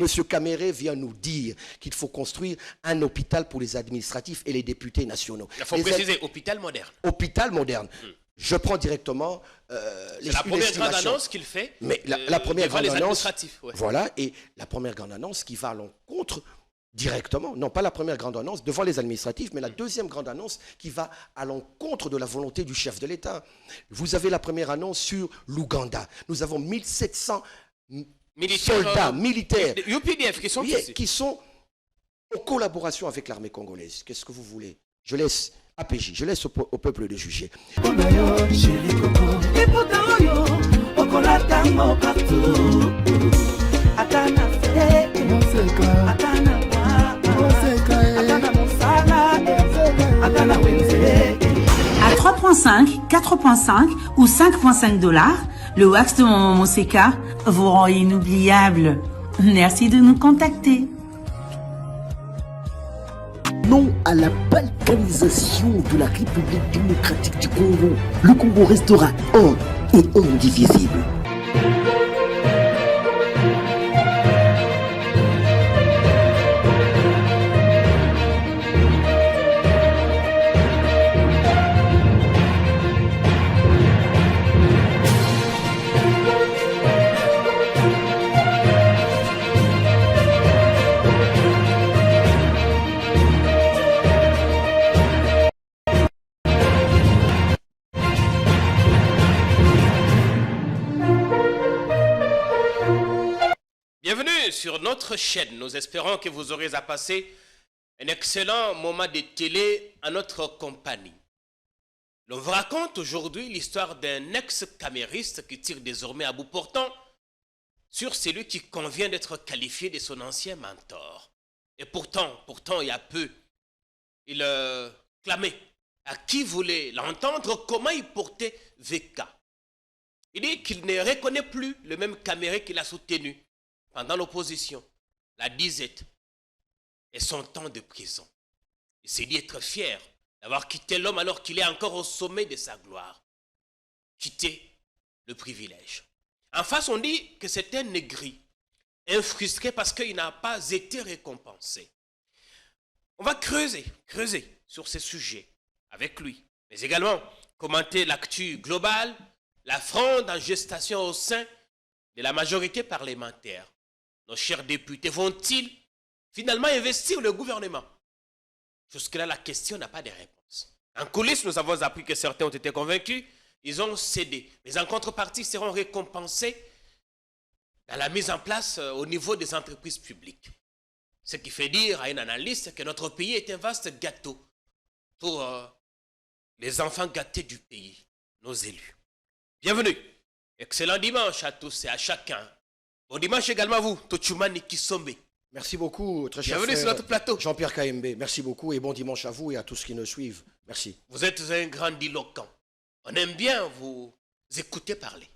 M. Caméré vient nous dire qu'il faut construire un hôpital pour les administratifs et les députés nationaux. Il faut préciser, hôpital moderne. Hôpital moderne. Je prends directement c'est la première grande annonce qu'il fait. Mais la première grande annonce, ouais. voilà, et la première grande annonce qui va à l'encontre directement, non pas la première grande annonce devant les administratifs, mais la deuxième grande annonce qui va à l'encontre de la volonté du chef de l'État. Vous avez la première annonce sur l'Ouganda. Nous avons 1700 soldats militaires UPDF qui sont en collaboration avec l'armée congolaise. Qu'est-ce que vous voulez? Je laisse APJ, je laisse au peuple de juger. À 3,5, 4,5 ou 5,5 $, le wax de Maman Moseka vous rend inoubliable. Merci de nous contacter. Non à la balkanisation de la République démocratique du Congo. Le Congo restera un et indivisible. Bienvenue sur notre chaîne. Nous espérons que vous aurez à passer un excellent moment de télé en notre compagnie. L'on vous raconte aujourd'hui l'histoire d'un ex-camériste qui tire désormais à bout portant sur celui qui convient d'être qualifié de son ancien mentor. Et pourtant, il y a peu, il clamait à qui voulait l'entendre comment il portait VK. Il dit qu'il ne reconnaît plus le même Caméré qu'il a soutenu pendant l'opposition, la disette et son temps de prison. Il s'est dit être fier d'avoir quitté l'homme alors qu'il est encore au sommet de sa gloire. Quitter le privilège. En face, on dit que c'est un aigri, un frustré parce qu'il n'a pas été récompensé. On va creuser sur ces sujets avec lui, mais également commenter l'actu globale, la fronde en gestation au sein de la majorité parlementaire. Nos chers députés vont-ils finalement investir le gouvernement? Jusque-là, la question n'a pas de réponse. En coulisses, nous avons appris que certains ont été convaincus, ils ont cédé. Mais en contrepartie, ils seront récompensés dans la mise en place au niveau des entreprises publiques. Ce qui fait dire à un analyste que notre pays est un vaste gâteau pour les enfants gâtés du pays, nos élus. Bienvenue. Excellent dimanche à tous et à chacun. Bon dimanche également à vous, Tochumani Kisombe. Merci beaucoup, très cher Bienvenue sur notre plateau. Jean-Pierre KMB. Merci beaucoup et bon dimanche à vous et à tous qui nous suivent. Merci. Vous êtes un grandiloquent. On aime bien vous écouter parler.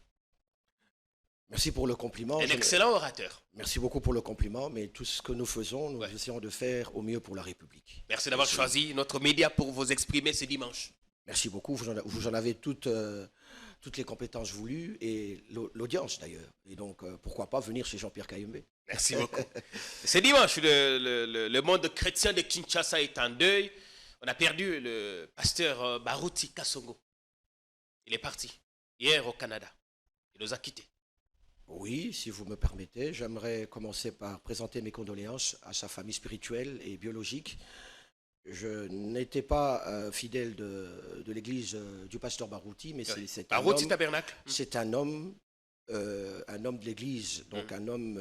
Merci pour le compliment. Un excellent orateur. Merci beaucoup pour le compliment, mais tout ce que nous faisons, nous essayons de faire au mieux pour la République. Merci d'avoir choisi notre média pour vous exprimer ce dimanche. Merci beaucoup, vous en avez toutes les compétences voulues et l'audience d'ailleurs. Et donc, pourquoi pas venir chez Jean-Pierre KMB. Merci beaucoup. Ce dimanche, le monde chrétien de Kinshasa est en deuil. On a perdu le pasteur Baruti Kasongo. Il est parti hier au Canada. Il nous a quittés. Oui, si vous me permettez, j'aimerais commencer par présenter mes condoléances à sa famille spirituelle et biologique. Je n'étais pas fidèle de l'église du pasteur Baruti, mais c'est un homme. Tabernacle. C'est un homme de l'église, donc un homme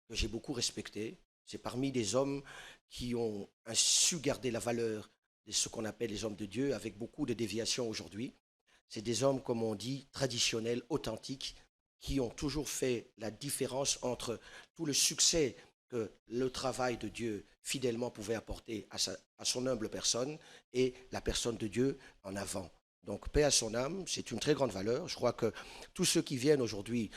que j'ai beaucoup respecté. C'est parmi des hommes qui ont su garder la valeur de ce qu'on appelle les hommes de Dieu, avec beaucoup de déviations aujourd'hui. C'est des hommes, comme on dit, traditionnels, authentiques, qui ont toujours fait la différence entre tout le succès que le travail de Dieu fidèlement pouvait apporter à son humble personne et la personne de Dieu en avant. Donc, paix à son âme, c'est une très grande valeur. Je crois que tous ceux qui viennent aujourd'hui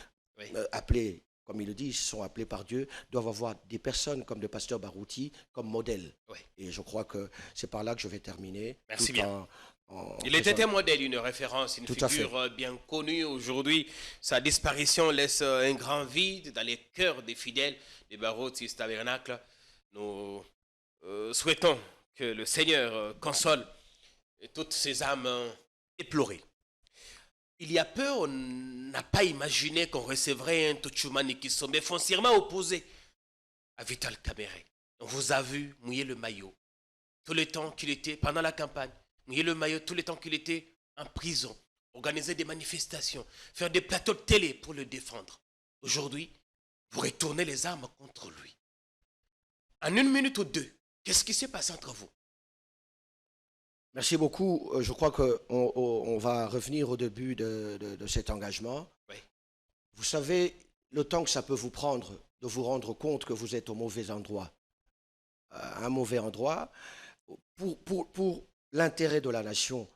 appelés, comme ils le disent, sont appelés par Dieu, doivent avoir des personnes comme le pasteur Baruti comme modèle. Oui. Et je crois que c'est par là que je vais terminer. Merci tout bien. Il était un modèle, une référence, une Tout à figure bien connue. Aujourd'hui, sa disparition laisse un grand vide dans les cœurs des fidèles des barreaux de ce tabernacle. Nous souhaitons que le Seigneur console toutes ces âmes éplorées. Il y a peu, on n'a pas imaginé qu'on recevrait un Tochumani Kisombe foncièrement opposé à Vital Kamerhe. On vous a vu mouiller le maillot tout le temps qu'il était pendant la campagne, mouiller le maillot tout le temps qu'il était en prison, organiser des manifestations, faire des plateaux de télé pour le défendre. Aujourd'hui, vous retournez les armes contre lui. En 1 minute ou 2, qu'est-ce qui s'est passé entre vous? Merci beaucoup. Je crois qu'on va revenir au début de cet engagement. Oui. Vous savez, le temps que ça peut vous prendre de vous rendre compte que vous êtes au mauvais endroit, à un mauvais endroit, pour l'intérêt de la nation,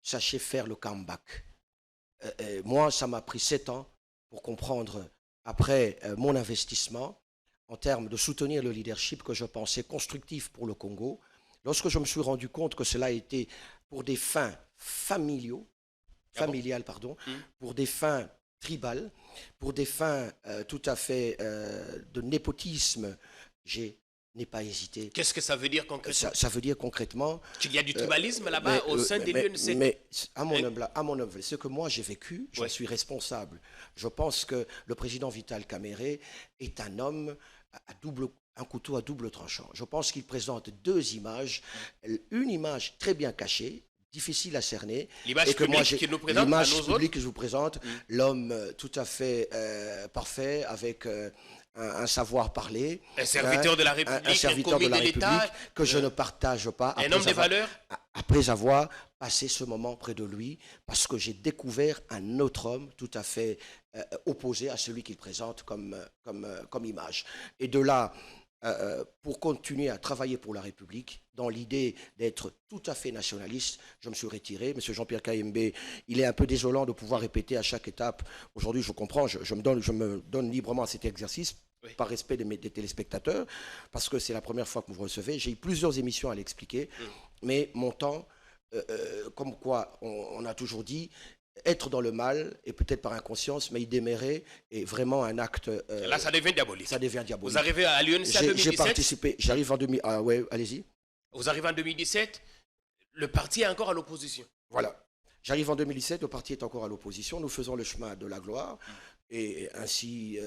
sachez faire le comeback. Moi, ça m'a pris 7 ans pour comprendre, après mon investissement, en termes de soutenir le leadership que je pensais constructif pour le Congo. Lorsque je me suis rendu compte que cela était pour des fins familiales, pour des fins tribales, pour des fins tout à fait de népotisme, je n'ai pas hésité. Qu'est-ce que ça veut dire concrètement? Ça veut dire concrètement qu'il y a du tribalisme là-bas au sein des l'UNC. Mais à mon humble, ce que moi j'ai vécu, je suis responsable. Je pense que le président Vital Kamerhe est un homme un couteau à double tranchant. Je pense qu'il présente 2 images. Une image très bien cachée, difficile à cerner. L'image publique qu'il nous présente, l'image publique que je vous présente, l'homme tout à fait parfait, avec un savoir parler. Un serviteur de la République, un serviteur de la République que je ne partage pas. Un homme de valeur. Après avoir passé ce moment près de lui, parce que j'ai découvert un autre homme tout à fait opposé à celui qu'il présente comme image. Et de là, pour continuer à travailler pour la République, dans l'idée d'être tout à fait nationaliste, je me suis retiré. Monsieur Jean-Pierre Kayembe, il est un peu désolant de pouvoir répéter à chaque étape. Aujourd'hui, je comprends, je me donne librement à cet exercice, oui, par respect des téléspectateurs, parce que c'est la première fois que vous me recevez. J'ai eu plusieurs émissions à l'expliquer, mais mon temps, comme quoi on a toujours dit, être dans le mal, et peut-être par inconscience, mais y démérer est vraiment un acte... là, ça devient diabolique. Ça devient diabolique. Vous arrivez à l'UNC en 2017. J'ai participé, j'arrive en 2000... Ah ouais, allez-y. Vous arrivez en 2017, le parti est encore à l'opposition. Voilà. J'arrive en 2017, le parti est encore à l'opposition. Nous faisons le chemin de la gloire. Et ainsi,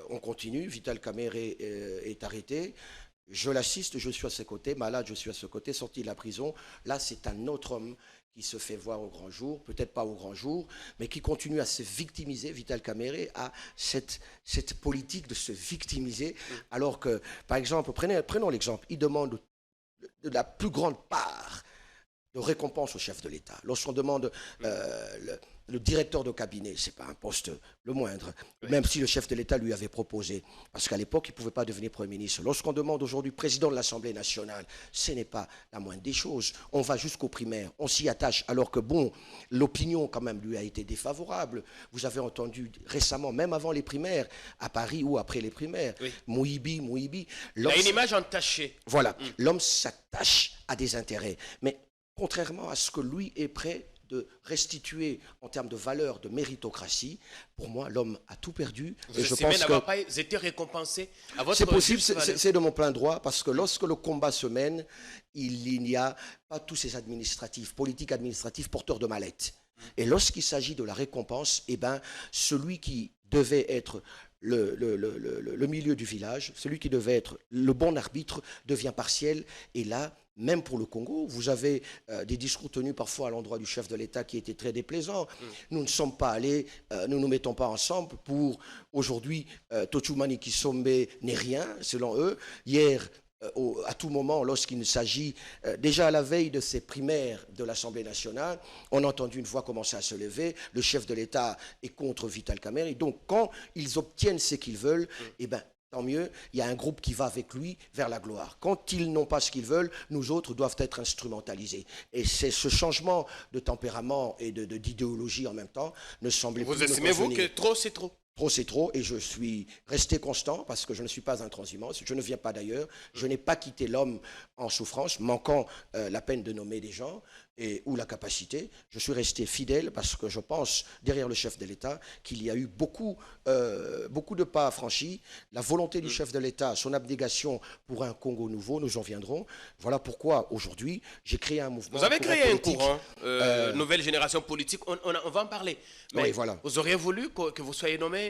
on continue. Vital Kamerhe est arrêté. Je l'assiste, je suis à ses côtés. Malade, je suis à ses côtés. Sorti de la prison. Là, c'est un autre homme qui se fait voir au grand jour, peut-être pas au grand jour, mais qui continue à se victimiser. Vital Kamerhe a cette politique de se victimiser, alors que, par exemple, prenons l'exemple, il demande de la plus grande part de récompense au chef de l'État. Lorsqu'on demande le directeur de cabinet, ce n'est pas un poste le moindre, oui, même si le chef de l'État lui avait proposé, parce qu'à l'époque, il ne pouvait pas devenir Premier ministre. Lorsqu'on demande aujourd'hui président de l'Assemblée nationale, ce n'est pas la moindre des choses. On va jusqu'aux primaires, on s'y attache, alors que bon, l'opinion quand même lui a été défavorable. Vous avez entendu récemment, même avant les primaires, à Paris ou après les primaires, oui, Mouibi. Il a une image entachée. Voilà, l'homme s'attache à des intérêts. Mais contrairement à ce que lui est prêt de restituer en termes de valeur, de méritocratie, pour moi, l'homme a tout perdu. Vous estimez n'avoir pas été récompensé à votre... C'est possible, c'est de mon plein droit, parce que lorsque le combat se mène, il n'y a pas tous ces administratifs, politiques administratifs, porteurs de mallettes. Et lorsqu'il s'agit de la récompense, eh ben, celui qui devait être le milieu du village, celui qui devait être le bon arbitre, devient partiel. Et là, même pour le Congo, vous avez des discours tenus parfois à l'endroit du chef de l'État qui étaient très déplaisants. Nous ne sommes pas allés, nous ne nous mettons pas ensemble pour aujourd'hui, Tochumani Kisombe n'est rien, selon eux. Hier, à tout moment, lorsqu'il s'agit, déjà à la veille de ces primaires de l'Assemblée nationale, on a entendu une voix commencer à se lever, le chef de l'État est contre Vital Kamerhe, et donc quand ils obtiennent ce qu'ils veulent, eh ben, tant mieux, il y a un groupe qui va avec lui vers la gloire. Quand ils n'ont pas ce qu'ils veulent, nous autres doivent être instrumentalisés. Et c'est ce changement de tempérament et d'idéologie en même temps ne semblait plus nous convenir. Vous estimez-vous que trop, c'est trop? Trop, c'est trop, et je suis resté constant parce que je ne suis pas intransigeant, je ne viens pas d'ailleurs, je n'ai pas quitté l'homme en souffrance, manquant la peine de nommer des gens ou la capacité. Je suis resté fidèle parce que je pense, derrière le chef de l'État, qu'il y a eu beaucoup de pas franchis. La volonté du chef de l'État, son abnégation pour un Congo nouveau, nous en viendrons. Voilà pourquoi, aujourd'hui, j'ai créé un mouvement. Vous avez créé un politique, courant, nouvelle génération politique, on va en parler. Mais oui, voilà. Vous auriez voulu que vous soyez nommé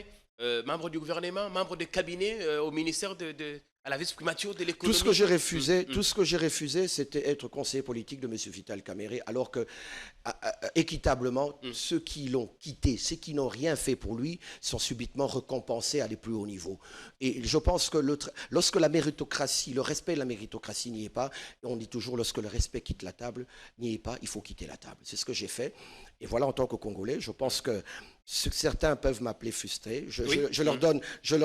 membre du gouvernement, membre de cabinet au ministère à la vice-primature de l'économie. Tout ce que j'ai refusé, c'était être conseiller politique de M. Vital Kamerhe, alors que, équitablement, ceux qui l'ont quitté, ceux qui n'ont rien fait pour lui, sont subitement récompensés à des plus hauts niveaux. Et je pense que lorsque la méritocratie, le respect de la méritocratie n'y est pas, on dit toujours, lorsque le respect quitte la table, n'y est pas, il faut quitter la table. C'est ce que j'ai fait. Et voilà, en tant que Congolais, je pense que certains peuvent m'appeler frustré. Je leur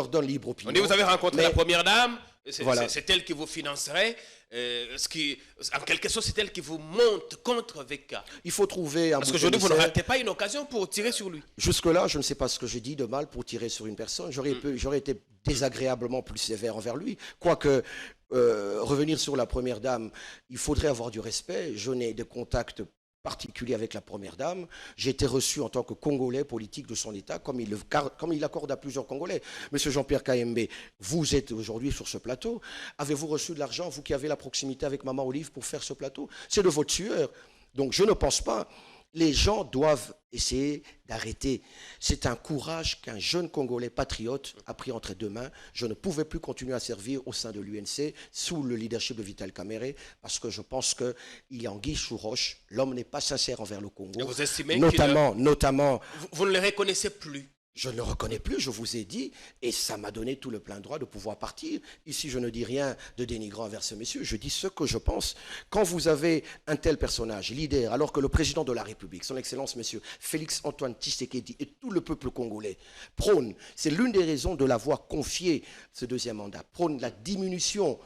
donne libre opinion. On dit, vous avez rencontré la première dame, voilà. C'est elle qui vous financerait. En quelque sorte, c'est elle qui vous monte contre VK. Il faut trouver un Parce qu'aujourd'hui, vous ne ratez pas une occasion pour tirer sur lui. Jusque-là, je ne sais pas ce que j'ai dit de mal pour tirer sur une personne. J'aurais été désagréablement plus sévère envers lui. Quoique, revenir sur la première dame, il faudrait avoir du respect. Je n'ai de contact particulier avec la première dame. J'ai été reçu en tant que Congolais politique de son État, comme il accorde à plusieurs Congolais. Monsieur Jean-Pierre Kayembe, vous êtes aujourd'hui sur ce plateau. Avez-vous reçu de l'argent, vous qui avez la proximité avec Maman Olive, pour faire ce plateau? C'est de votre sueur. Donc je ne pense pas. Les gens doivent essayer d'arrêter. C'est un courage qu'un jeune Congolais patriote a pris entre deux mains. Je ne pouvais plus continuer à servir au sein de l'UNC sous le leadership de Vital Kamerhe parce que je pense qu'il y a anguille sous roche. L'homme n'est pas sincère envers le Congo. Et vous estimez notamment. Vous ne le reconnaissez plus? Je ne le reconnais plus, je vous ai dit, et ça m'a donné tout le plein droit de pouvoir partir. Ici, je ne dis rien de dénigrant envers ce monsieur, je dis ce que je pense. Quand vous avez un tel personnage, leader, alors que le président de la République, son Excellence, monsieur Félix-Antoine Tshisekedi et tout le peuple congolais prône, c'est l'une des raisons de l'avoir confié ce deuxième mandat, prône la diminution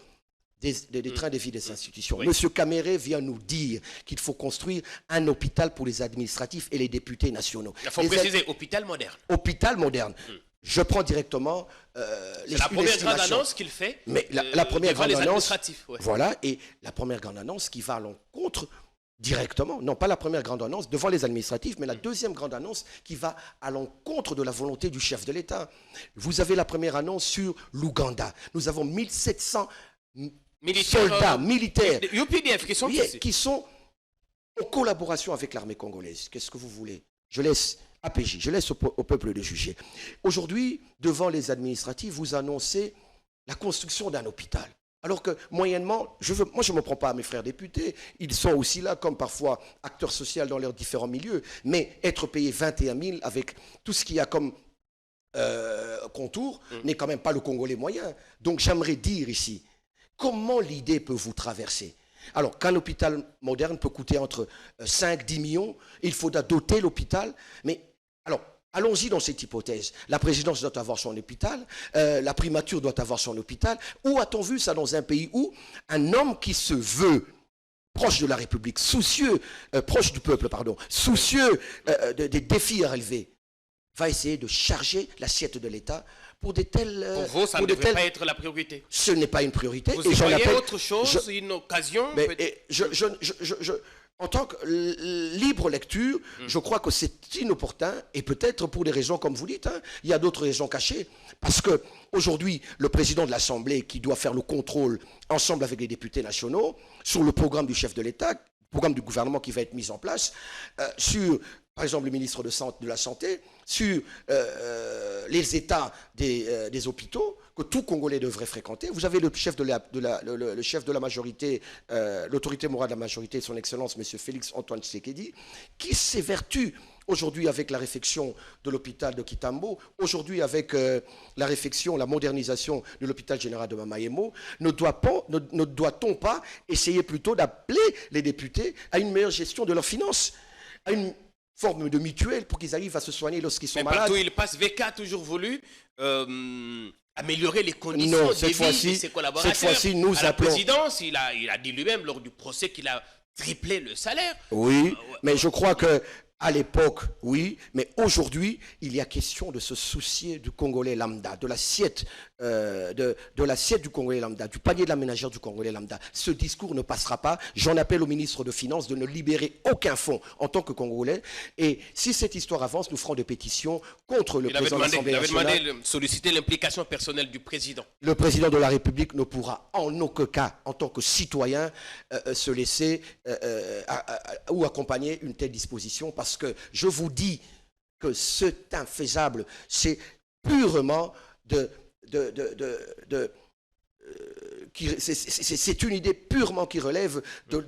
des trains de vie des institutions. Oui. Monsieur Kamerhe vient nous dire qu'il faut construire un hôpital pour les administratifs et les députés nationaux. Il faut préciser, hôpital moderne. Hôpital moderne. Je prends directement c'est la première grande annonce qu'il fait. Mais la première grande annonce, ouais. voilà, et la première grande annonce qui va à l'encontre directement, non pas la première grande annonce devant les administratifs, mais la deuxième grande annonce qui va à l'encontre de la volonté du chef de l'État. Vous avez la première annonce sur l'Ouganda. Nous avons 1700 soldats militaires UPDF qui sont en collaboration avec l'armée congolaise. Qu'est-ce que vous voulez? Je laisse APJ, je laisse au peuple de juger. Aujourd'hui, devant les administratifs, vous annoncez la construction d'un hôpital. Alors que, moyennement, moi je ne me prends pas à mes frères députés, ils sont aussi là comme parfois acteurs sociaux dans leurs différents milieux, mais être payé 21 000 avec tout ce qu'il y a comme contour n'est quand même pas le Congolais moyen. Donc j'aimerais dire ici, comment l'idée peut vous traverser? Alors, qu'un hôpital moderne peut coûter entre 5 et 10 millions, il faudra doter l'hôpital. Mais, alors, allons-y dans cette hypothèse. La présidence doit avoir son hôpital, la primature doit avoir son hôpital. Où a-t-on vu ça dans un pays où un homme qui se veut proche de la République, proche du peuple, pardon, soucieux des défis à relever, va essayer de charger l'assiette de l'État pour des tels... Pour vous, ça ne devrait pas être la priorité. Ce n'est pas une priorité. Vous voyez autre chose, une occasion en tant que libre lecture, je crois que c'est inopportun et peut-être pour des raisons comme vous dites, il y a d'autres raisons cachées. Parce qu'aujourd'hui, le président de l'Assemblée qui doit faire le contrôle ensemble avec les députés nationaux sur le programme du chef de l'État, programme du gouvernement qui va être mis en place, sur, par exemple, le ministre de la Santé, sur les états des hôpitaux que tout Congolais devrait fréquenter. Vous avez le chef de la majorité, l'autorité morale de la majorité, son Excellence, M. Félix-Antoine Tshisekedi, qui s'évertue aujourd'hui avec la réfection de l'hôpital de Kitambo, aujourd'hui avec la réfection, la modernisation de l'hôpital général de Mamayemo, ne doit-on pas essayer plutôt d'appeler les députés à une meilleure gestion de leurs finances, à une forme de mutuelle pour qu'ils arrivent à se soigner lorsqu'ils sont malades? Partout où il passe, VK a toujours voulu améliorer les conditions de vie de ses collaborateurs. Cette fois-ci, nous à la appelons... présidence, il a dit lui-même lors du procès qu'il a triplé le salaire. Oui, mais je crois que À l'époque, oui, mais aujourd'hui, il y a question de se soucier du Congolais lambda, de l'assiette du Congolais lambda, du panier de la ménagère du Congolais lambda. Ce discours ne passera pas. J'en appelle au ministre de Finances de ne libérer aucun fonds en tant que Congolais. Et si cette histoire avance, nous ferons des pétitions contre le président de l'Assemblée nationale. Il avait demandé de solliciter l'implication personnelle du président. Le président de la République ne pourra en aucun cas, en tant que citoyen, se laisser ou accompagner une telle disposition, parce que je vous dis que c'est infaisable, c'est purement c'est une idée purement qui relève d'un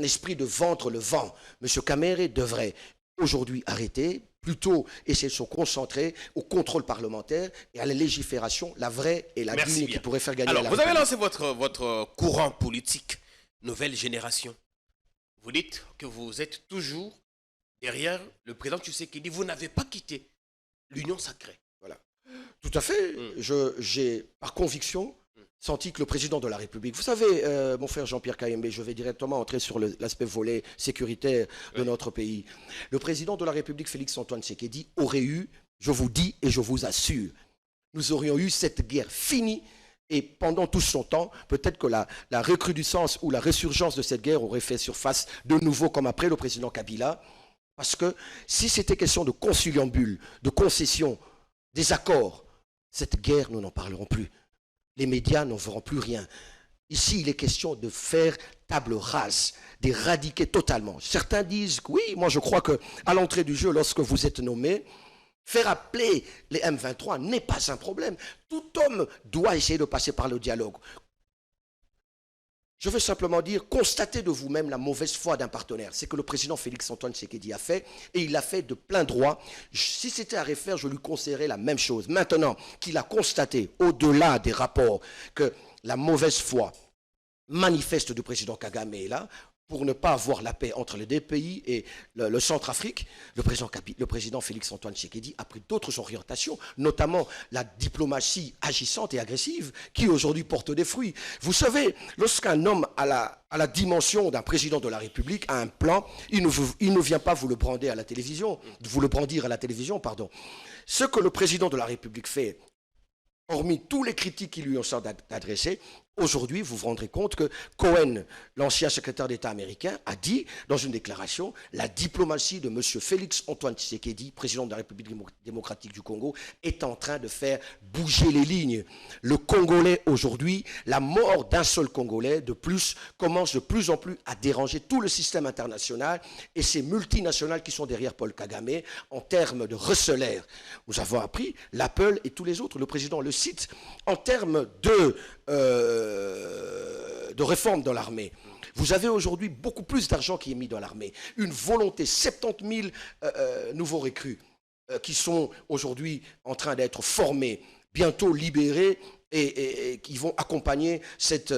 esprit de vendre le vent. M. Kamere devrait aujourd'hui arrêter, plutôt essayer de se concentrer au contrôle parlementaire et à la légifération, la vraie et la digne, qui pourrait faire gagner la République. Vous avez lancé votre courant politique, Nouvelle Génération. Vous dites que vous êtes toujours derrière le président Tshisekedi. Vous n'avez pas quitté l'Union sacrée. Voilà. Tout à fait. J'ai, par conviction, senti que le président de la République... Vous savez, mon frère Jean-Pierre Kayembe, je vais directement entrer sur l'aspect volet sécuritaire de notre pays. Le président de la République, Félix-Antoine Tshisekedi, aurait eu, je vous dis et je vous assure, nous aurions eu cette guerre finie. Et pendant tout son temps, peut-être que la recrudescence ou la résurgence de cette guerre aurait fait surface de nouveau, comme après le président Kabila. Parce que si c'était question de conciliambule, de concession, des accords, cette guerre, nous n'en parlerons plus. Les médias n'en feront plus rien. Ici, il est question de faire table rase, d'éradiquer totalement. Certains disent que oui, moi je crois qu'à l'entrée du jeu, lorsque vous êtes nommé, faire appeler les M23 n'est pas un problème. Tout homme doit essayer de passer par le dialogue. Je veux simplement dire, constatez de vous-même la mauvaise foi d'un partenaire. C'est que le président Félix-Antoine Tshisekedi a fait, et il l'a fait de plein droit. Si c'était à refaire, je lui conseillerais la même chose. Maintenant qu'il a constaté, au-delà des rapports, que la mauvaise foi manifeste du président Kagame est là, pour ne pas avoir la paix entre les deux pays et le Centrafrique, le président Félix-Antoine Tshisekedi a pris d'autres orientations, notamment la diplomatie agissante et agressive qui aujourd'hui porte des fruits. Vous savez, lorsqu'un homme a la dimension d'un président de la République, a un plan, il ne vient pas vous le brandir à la télévision, pardon. Ce que le président de la République fait, hormis tous les critiques qui lui ont sont adressées, aujourd'hui, vous vous rendrez compte que Cohen, l'ancien secrétaire d'État américain, a dit dans une déclaration « La diplomatie de M. Félix-Antoine Tshisekedi, président de la République démocratique du Congo, est en train de faire bouger les lignes. Le Congolais aujourd'hui, la mort d'un seul Congolais de plus commence de plus en plus à déranger tout le système international et ces multinationales qui sont derrière Paul Kagame en termes de recelaires. Nous avons appris l'Apple et tous les autres, le président le cite, en termes de réforme dans l'armée. Vous avez aujourd'hui beaucoup plus d'argent qui est mis dans l'armée. Une volonté, 70 000 nouveaux recrues qui sont aujourd'hui en train d'être formés, bientôt libérés et qui vont accompagner cette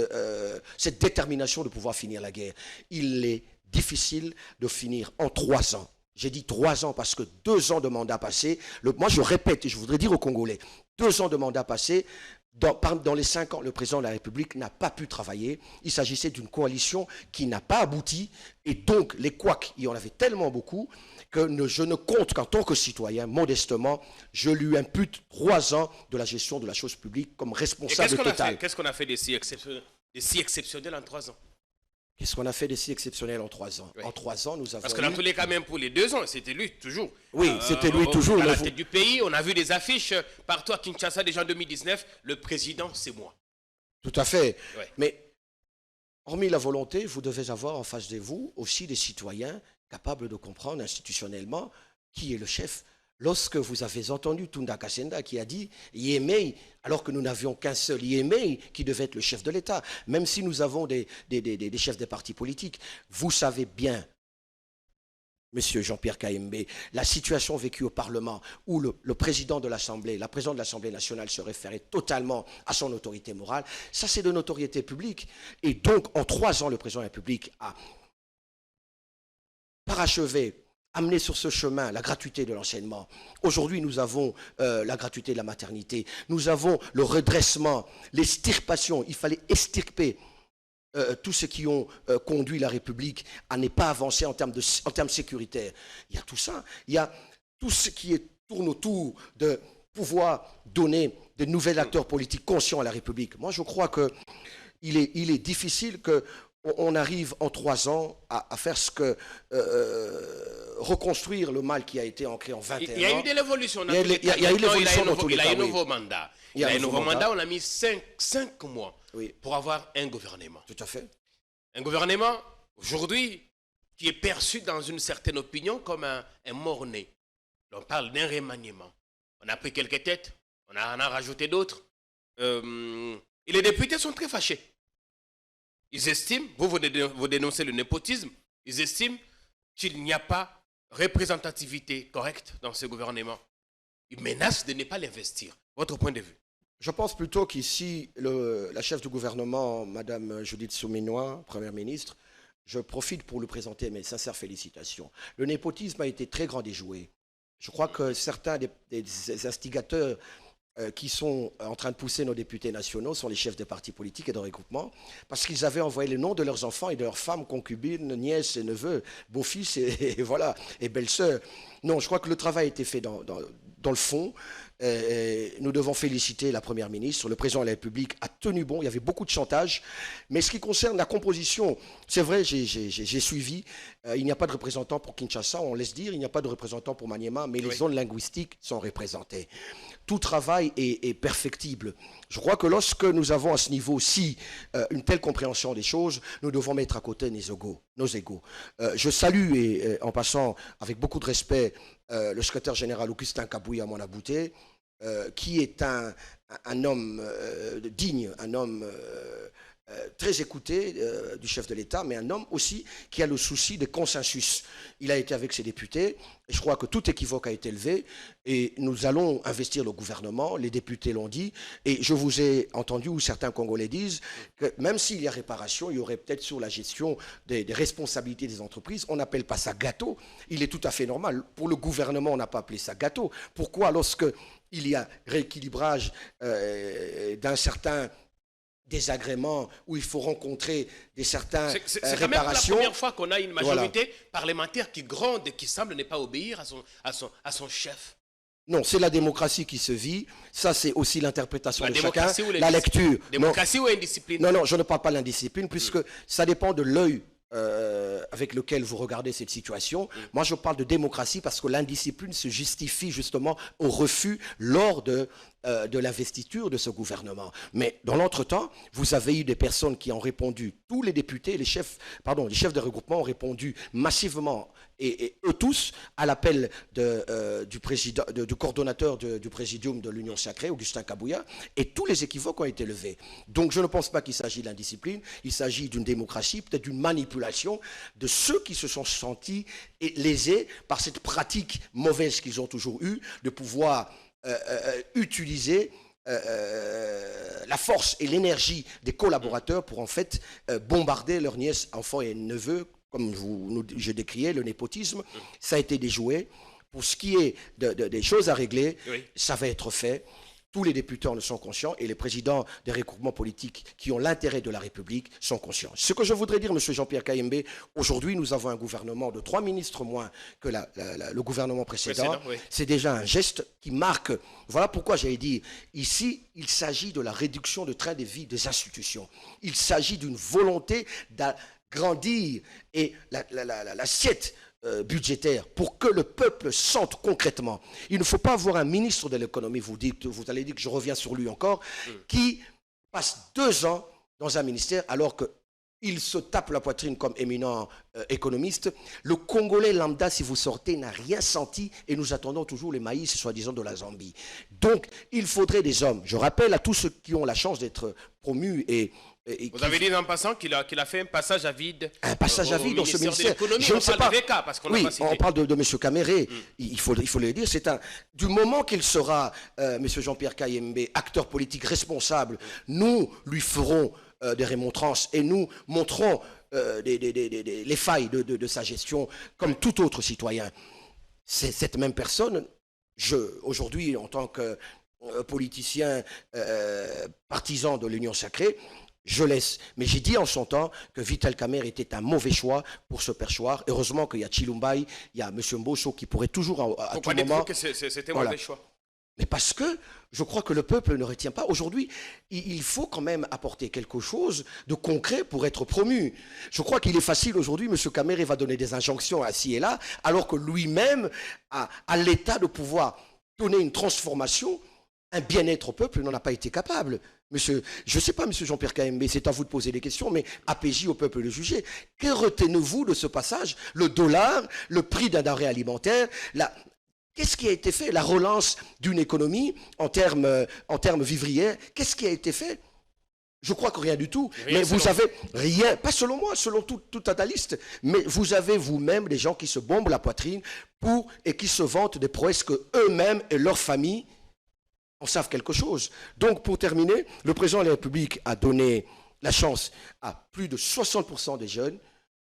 détermination de pouvoir finir la guerre. Il est difficile de finir en 3 ans. J'ai dit 3 ans parce que 2 ans de mandat passé, moi je répète et je voudrais dire aux Congolais, 2 ans de mandat passé, dans les 5 ans, le président de la République n'a pas pu travailler. Il s'agissait d'une coalition qui n'a pas abouti. Et donc, les couacs, il y en avait tellement beaucoup que je ne compte qu'en tant que citoyen, modestement, je lui impute 3 ans de la gestion de la chose publique comme responsable total. Qu'est-ce qu'on a fait de si exceptionnel en 3 ans? Qu'est-ce qu'on a fait de si exceptionnel en 3 ans? Oui. En 3 ans, nous avons Parce que dans tous les cas, même pour les 2 ans, c'était lui toujours. Oui, c'était lui toujours. À la tête du pays, on a vu des affiches partout à Kinshasa déjà en 2019. Le président, c'est moi. Tout à fait. Oui. Mais hormis la volonté, vous devez avoir en face de vous aussi des citoyens capables de comprendre institutionnellement qui est le chef. Lorsque vous avez entendu Tunda Kasenda qui a dit Yémei, alors que nous n'avions qu'un seul Yémei qui devait être le chef de l'État, même si nous avons des chefs des partis politiques, vous savez bien, Monsieur Jean-Pierre Kayembe, la situation vécue au Parlement où le président de l'Assemblée, la présidente de l'Assemblée nationale se référait totalement à son autorité morale, ça c'est de notoriété publique. Et donc en 3 ans, le président de la République a parachevé, amener sur ce chemin la gratuité de l'enseignement. Aujourd'hui, nous avons la gratuité de la maternité. Nous avons le redressement, l'extirpation. Il fallait extirper tous ceux qui ont conduit la République à ne pas avancer en termes sécuritaires. Il y a tout ça. Il y a tout ce qui tourne autour de pouvoir donner de nouveaux acteurs politiques conscients à la République. Moi, je crois qu'il est difficile qu'on arrive en 3 ans à faire ce que... reconstruire le mal qui a été ancré en 21 ans. Il y a eu de l'évolution. Il y a eu l'évolution dans tous les cas. Il y a un nouveau mandat. Il y a un nouveau mandat. On a mis 5 mois pour avoir un gouvernement. Tout à fait. Un gouvernement, aujourd'hui, qui est perçu dans une certaine opinion comme un mort-né. On parle d'un remaniement. On a pris quelques têtes, on en a rajouté d'autres. Et les députés sont très fâchés. Ils estiment, vous dénoncez le népotisme, ils estiment qu'il n'y a pas représentativité correcte dans ce gouvernement. Ils menacent de ne pas l'investir. Votre point de vue? Je pense plutôt qu'ici, la chef du gouvernement, Mme Judith Souminois, Première ministre, je profite pour lui présenter mes sincères félicitations. Le népotisme a été très grand déjoué. Je crois que certains des instigateurs qui sont en train de pousser nos députés nationaux sont les chefs des partis politiques et de regroupement, parce qu'ils avaient envoyé les noms de leurs enfants et de leurs femmes, concubines, nièces et neveux, beaux-fils et voilà, et belles-sœurs. Non, je crois que le travail a été fait dans le fond. Nous devons féliciter la Première ministre. Le président de la République a tenu bon. Il y avait beaucoup de chantage. Mais ce qui concerne la composition, c'est vrai, j'ai suivi. Il n'y a pas de représentant pour Kinshasa, on laisse dire. Il n'y a pas de représentant pour Maniema, mais les zones linguistiques sont représentées. Tout travail est perfectible. Je crois que lorsque nous avons à ce niveau-ci une telle compréhension des choses, nous devons mettre à côté nos égaux. Je salue, en passant avec beaucoup de respect, le secrétaire général Augustin Kabouya Monabouté, qui est un homme digne, un homme très écouté du chef de l'État, mais un homme aussi qui a le souci de consensus. Il a été avec ses députés, et je crois que tout équivoque a été levé, et nous allons investir le gouvernement, les députés l'ont dit, et je vous ai entendu où certains Congolais disent que même s'il y a réparation, il y aurait peut-être sur la gestion des responsabilités des entreprises, on n'appelle pas ça gâteau, il est tout à fait normal. Pour le gouvernement, on n'a pas appelé ça gâteau. Pourquoi, lorsque il y a rééquilibrage d'un certain désagréments où il faut rencontrer certains réparations. C'est quand même la première fois qu'on a une majorité parlementaire qui gronde et qui semble ne pas obéir à son chef. Non, c'est la démocratie qui se vit. Ça, c'est aussi l'interprétation de chacun, la lecture. Démocratie ou indiscipline? Non, je ne parle pas d'indiscipline, puisque ça dépend de l'œil avec lequel vous regardez cette situation. Moi, je parle de démocratie parce que l'indiscipline se justifie justement au refus lors de l'investiture de ce gouvernement. Mais dans l'entretemps, vous avez eu des personnes qui ont répondu, tous les députés, les chefs de regroupement ont répondu massivement, et eux tous, à l'appel du coordonnateur du présidium de l'Union Sacrée, Augustin Kabouya, et tous les équivoques ont été levés. Donc je ne pense pas qu'il s'agit d'indiscipline, il s'agit d'une démocratie, peut-être d'une manipulation de ceux qui se sont sentis lésés par cette pratique mauvaise qu'ils ont toujours eue, de pouvoir utiliser la force et l'énergie des collaborateurs pour en fait bombarder leurs nièces, enfants et neveux, comme je décriais, le népotisme. Ça a été déjoué. Pour ce qui est des choses à régler, ça va être fait. Tous les députés en sont conscients et les présidents des regroupements politiques qui ont l'intérêt de la République sont conscients. Ce que je voudrais dire, M. Jean-Pierre Kayembe, aujourd'hui nous avons un gouvernement de 3 ministres moins que le gouvernement précédent. C'est déjà un geste qui marque. Voilà pourquoi j'avais dit, ici, il s'agit de la réduction de train de vie des institutions. Il s'agit d'une volonté d'agrandir et l'assiette budgétaire pour que le peuple sente concrètement. Il ne faut pas avoir un ministre de l'économie, vous allez dire que je reviens sur lui encore, qui passe 2 ans dans un ministère alors qu'il se tape la poitrine comme éminent économiste. Le Congolais lambda, si vous sortez, n'a rien senti et nous attendons toujours les maïs, soi-disant, de la Zambie. Donc, il faudrait des hommes. Je rappelle à tous ceux qui ont la chance d'être promus vous avez dit en passant qu'il a fait un passage à vide. Un passage à vide dans ce ministère. Je ne sais pas. Oui, on parle de M. Caméré. Il faut le dire. Du moment qu'il sera, M. Jean-Pierre Kayembe, acteur politique responsable, nous lui ferons des remontrances et nous montrons les failles de sa gestion comme tout autre citoyen. C'est cette même personne, aujourd'hui, en tant que politicien partisan de l'Union Sacrée, je laisse. Mais j'ai dit en son temps que Vital Kamerhe était un mauvais choix pour ce perchoir. Heureusement qu'il y a Chilumbai, il y a M. Mbosso qui pourrait toujours à pourquoi tout moment... Pourquoi dites-vous que c'était un mauvais choix? Mais parce que je crois que le peuple ne retient pas. Aujourd'hui, il faut quand même apporter quelque chose de concret pour être promu. Je crois qu'il est facile aujourd'hui, M. Kamerhe va donner des injonctions ci et là, alors que lui-même a l'état de pouvoir donner une transformation, un bien-être au peuple, n'en a pas été capable. Monsieur, je ne sais pas, M. Jean-Pierre Kayembe, c'est à vous de poser des questions, mais APJ au peuple de juger. Que retenez-vous de ce passage? Le dollar, le prix d'un denrée alimentaire, qu'est-ce qui a été fait? La relance d'une économie en termes vivrières, qu'est-ce qui a été fait? Je crois que rien du tout. Rien, mais vous avez rien, pas selon moi, selon tout analyste, mais vous avez vous-même des gens qui se bombent la poitrine et qui se vantent des prouesses que eux-mêmes et leurs familles en savent quelque chose. Donc, pour terminer, le président de la République a donné la chance à plus de 60% des jeunes,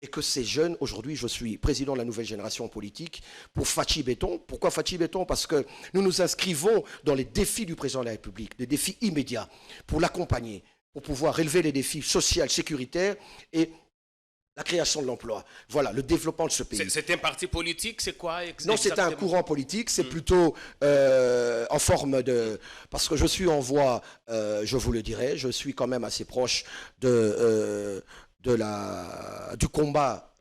et que ces jeunes, aujourd'hui, je suis président de la nouvelle génération politique pour Fachi Béton. Pourquoi Fachi Béton? Parce que nous nous inscrivons dans les défis du président de la République, des défis immédiats, pour l'accompagner, pour pouvoir relever les défis sociaux, sécuritaires et la création de l'emploi. Voilà, le développement de ce pays. C'est un parti politique, c'est quoi exactement? Non, c'est un courant politique, c'est plutôt en forme de... Parce que je suis en voie, je vous le dirai, je suis quand même assez proche du combat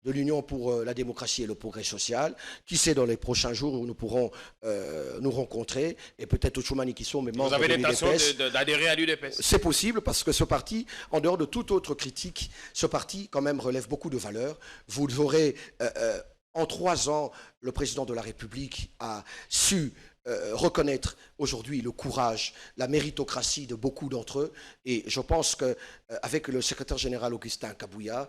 de l'Union pour la démocratie et le progrès social. Qui sait, dans les prochains jours où nous pourrons nous rencontrer, et peut-être Choumani qui sont mes membres. Vous avez l'intention d'adhérer à l'UDPS? C'est possible, parce que ce parti, en dehors de toute autre critique, ce parti quand même relève beaucoup de valeurs. Vous aurez, en 3 ans, le président de la République a su reconnaître aujourd'hui le courage, la méritocratie de beaucoup d'entre eux. Et je pense qu'avec le secrétaire général Augustin Kabouya,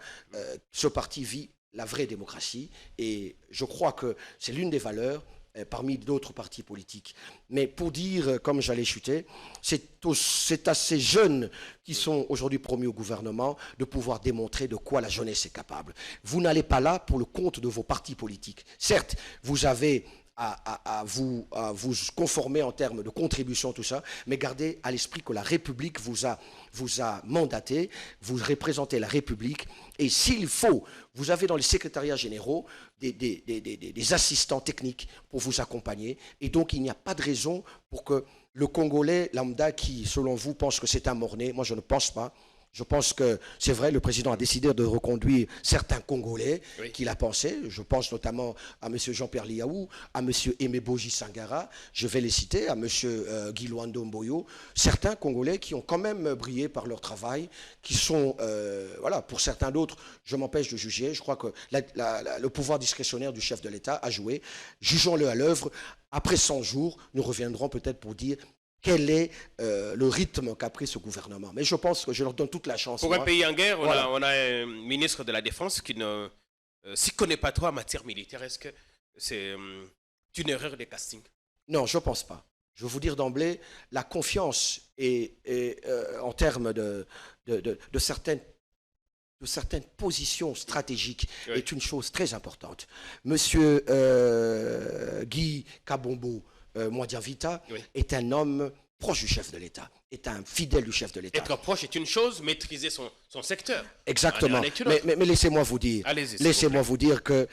ce parti vit la vraie démocratie. Et je crois que c'est l'une des valeurs parmi d'autres partis politiques. Mais pour dire, comme j'allais chuter, c'est à ces jeunes qui sont aujourd'hui promus au gouvernement de pouvoir démontrer de quoi la jeunesse est capable. Vous n'allez pas là pour le compte de vos partis politiques. Certes, vous avez à vous conformer en termes de contribution, tout ça, mais gardez à l'esprit que la République vous a mandaté, vous représentez la République, et s'il faut, vous avez dans les secrétariats généraux des assistants techniques pour vous accompagner, et donc il n'y a pas de raison pour que le Congolais lambda qui, selon vous, pense que c'est un mort-né, moi je ne pense pas. Je pense que c'est vrai, le président a décidé de reconduire certains Congolais qu'il a pensé. Je pense notamment à M. Jean-Pierre Liaou, à M. Emeboji Sangara, je vais les citer, à M. Guy Luando Mboyo. Certains Congolais qui ont quand même brillé par leur travail, qui sont, voilà, pour certains d'autres, je m'empêche de juger. Je crois que le pouvoir discrétionnaire du chef de l'État a joué. Jugeons-le à l'œuvre. Après 100 jours, nous reviendrons peut-être pour dire quel est le rythme qu'a pris ce gouvernement. Mais je pense que je leur donne toute la chance. Pour un pays en guerre, voilà. on a un ministre de la Défense qui ne s'y connaît pas trop en matière militaire. Est-ce que c'est une erreur de casting? Non, je ne pense pas. Je veux vous dire d'emblée, la confiance en termes de certaines positions stratégiques est une chose très importante. Monsieur Guy Kabombo Mwadiavita est un homme proche du chef de l'État, est un fidèle du chef de l'État. Être proche est une chose, maîtriser son secteur. Exactement. Mais laissez-moi vous dire, que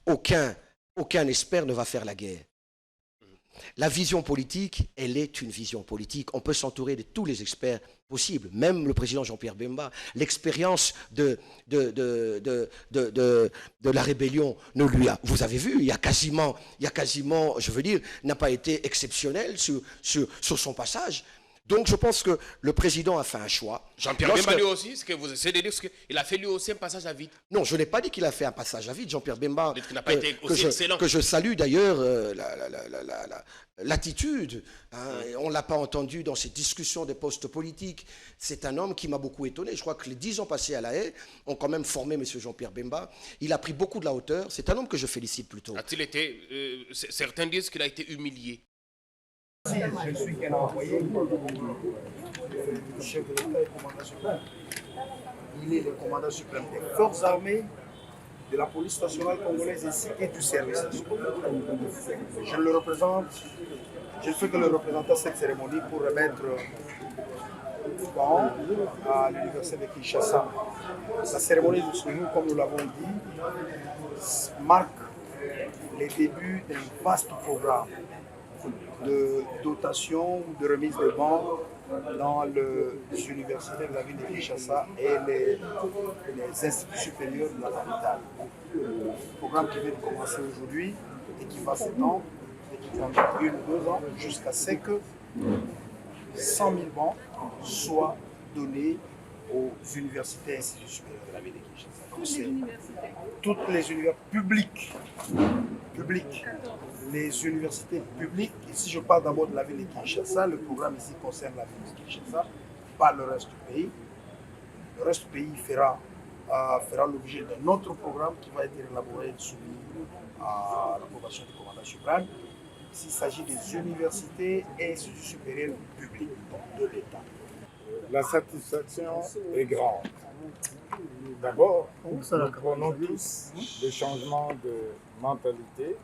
aucun expert ne va faire la guerre. La vision politique, elle est une vision politique. On peut s'entourer de tous les experts possibles, même le président Jean-Pierre Bemba. L'expérience de la rébellion ne lui a... Vous avez vu, il y a quasiment, je veux dire, n'a pas été exceptionnel sur son passage. Donc je pense que le président a fait un choix. Jean-Pierre Bemba lui aussi, ce que vous essayez de dire, il a fait lui aussi un passage à vide. Non, je n'ai pas dit qu'il a fait un passage à vide. Jean-Pierre Bemba, que je salue d'ailleurs l'attitude. On ne l'a pas entendu dans ces discussions des postes politiques. C'est un homme qui m'a beaucoup étonné. Je crois que les 10 ans passés à La Haye ont quand même formé M. Jean-Pierre Bemba. Il a pris beaucoup de la hauteur. C'est un homme que je félicite plutôt. A-t-il été... certains disent qu'il a été humilié. Si je suis qu'un employé du chef de l'État et commandant suprême. Il est le commandant suprême des forces armées, de la police nationale congolaise ainsi que du service national. Je le représente, je ne fais que le représenter à cette cérémonie pour remettre par an à l'université de Kinshasa. La cérémonie de ce jour, comme nous l'avons dit, marque les débuts d'un vaste programme de dotation ou de remise de bancs dans les universités de la ville de Kinshasa et les instituts supérieurs de la capitale. Un programme qui vient de commencer aujourd'hui et qui va s'étendre et qui prendra 1 ou 2 ans jusqu'à ce que 100 000 bancs soient donnés aux universités et instituts supérieurs de la ville de Kinshasa. Toutes les universités publiques, les universités publiques, et si je parle d'abord de la ville de Kinshasa, le programme ici concerne la ville de Kinshasa, pas le reste du pays. Le reste du pays fera l'objet d'un autre programme qui va être élaboré et soumis à l'approbation du commandant suprême. S'il s'agit des universités et instituts supérieurs publics de l'État. La satisfaction est grande. D'abord, nous prenons tous des changements de mentalité,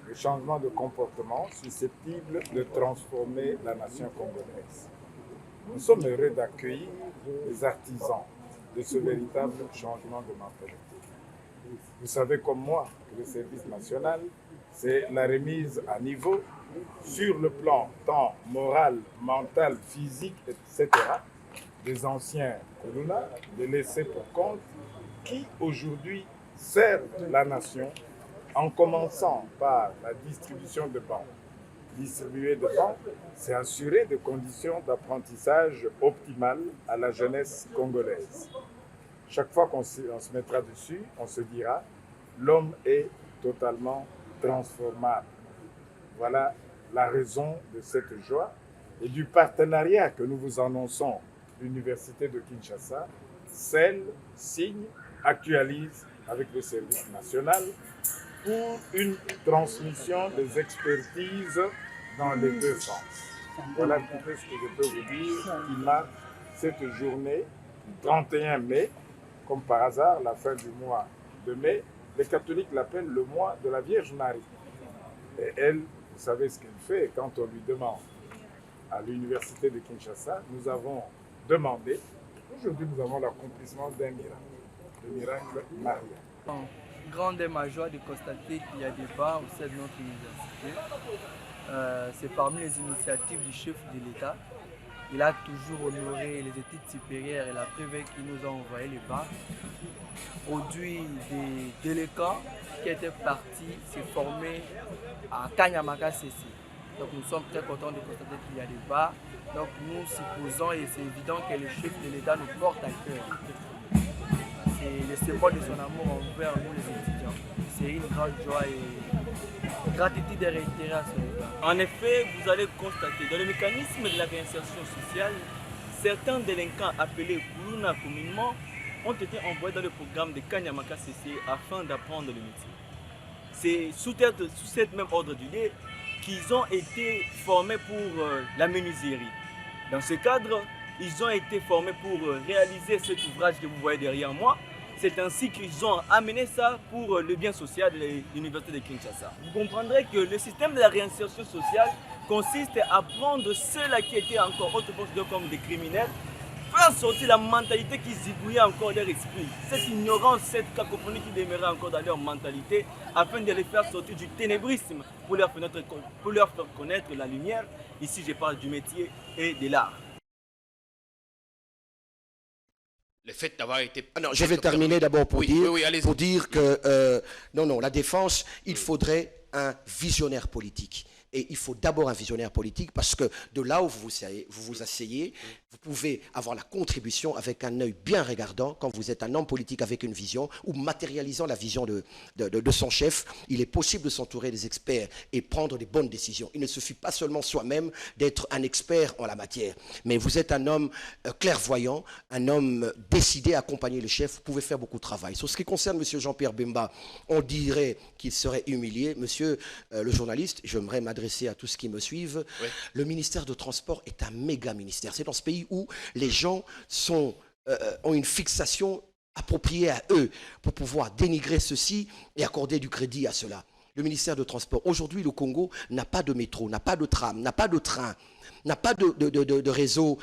des changements de comportement susceptibles de transformer la nation congolaise. Nous sommes heureux d'accueillir les artisans de ce véritable changement de mentalité. Vous savez comme moi que le service national, c'est la remise à niveau sur le plan tant moral, mental, physique, etc. des anciens colonels, des laissés pour compte, qui aujourd'hui servent la nation en commençant par la distribution de bancs. Distribuer de bancs, c'est assurer des conditions d'apprentissage optimales à la jeunesse congolaise. Chaque fois qu'on se mettra dessus, on se dira l'homme est totalement transformable. Voilà la raison de cette joie et du partenariat que nous vous annonçons. L'Université de Kinshasa scelle, signe, actualise avec le service national pour une transmission des expertises dans les deux sens. Voilà tout ce que je peux vous dire qui marque cette journée du 31 mai, comme par hasard, la fin du mois de mai. Les catholiques l'appellent le mois de la Vierge Marie. Et elle, vous savez ce qu'elle fait quand on lui demande. À l'université de Kinshasa, nous avons demandé, aujourd'hui nous avons l'accomplissement d'un miracle, le miracle Maria. Grande est ma joie de constater qu'il y a des bancs au sein de notre université. C'est parmi les initiatives du chef de l'État. Il a toujours honoré les études supérieures et la preuve qui nous a envoyé les bancs. Produit des délinquants qui étaient partis se former à Kanyamaka CC. Donc nous sommes très contents de constater qu'il y a des bars. Donc nous supposons et c'est évident que le chef de l'État nous porte à cœur. C'est le symbole de son amour envers nous les étudiants. C'est une grande joie et gratitude et réitérée à son égard. En effet, vous allez constater, dans le mécanisme de la réinsertion sociale, certains délinquants appelés Kuluna communément ont été envoyés dans le programme de Kanyamaka CC afin d'apprendre le métier. C'est sous cet même ordre d'idée qu'ils ont été formés pour la menuiserie. Dans ce cadre, ils ont été formés pour réaliser cet ouvrage que vous voyez derrière moi. C'est ainsi qu'ils ont amené ça pour le bien social de l'université de Kinshasa. Vous comprendrez que le système de la réinsertion sociale consiste à prendre ceux-là qui étaient encore autrefois comme des criminels, faire sortir la mentalité qui zigouillait encore leur esprit, cette ignorance, cette cacophonie qui demeurait encore dans leur mentalité, afin de les faire sortir du ténébrisme pour leur faire connaître la lumière. Ici, je parle du métier et de l'art. Le fait d'avoir été... Non, je vais terminer d'abord pour pour dire que non, la défense, il faudrait un visionnaire politique. Et il faut d'abord un visionnaire politique parce que de là où vous vous asseyez, vous pouvez avoir la contribution avec un œil bien regardant quand vous êtes un homme politique avec une vision ou matérialisant la vision de son chef. Il est possible de s'entourer des experts et prendre des bonnes décisions. Il ne suffit pas seulement soi-même d'être un expert en la matière, mais vous êtes un homme clairvoyant, un homme décidé à accompagner le chef. Vous pouvez faire beaucoup de travail. Sur ce qui concerne M. Jean-Pierre Bemba, on dirait qu'il serait humilié. Monsieur le journaliste, j'aimerais m'adresser à tous qui me suivent. Oui. Le ministère de Transport est un méga ministère. C'est dans ce pays où les gens ont une fixation appropriée à eux pour pouvoir dénigrer ceci et accorder du crédit à cela. Le ministère de Transport. Aujourd'hui, le Congo n'a pas de métro, n'a pas de tram, n'a pas de train. n'a pas de réseau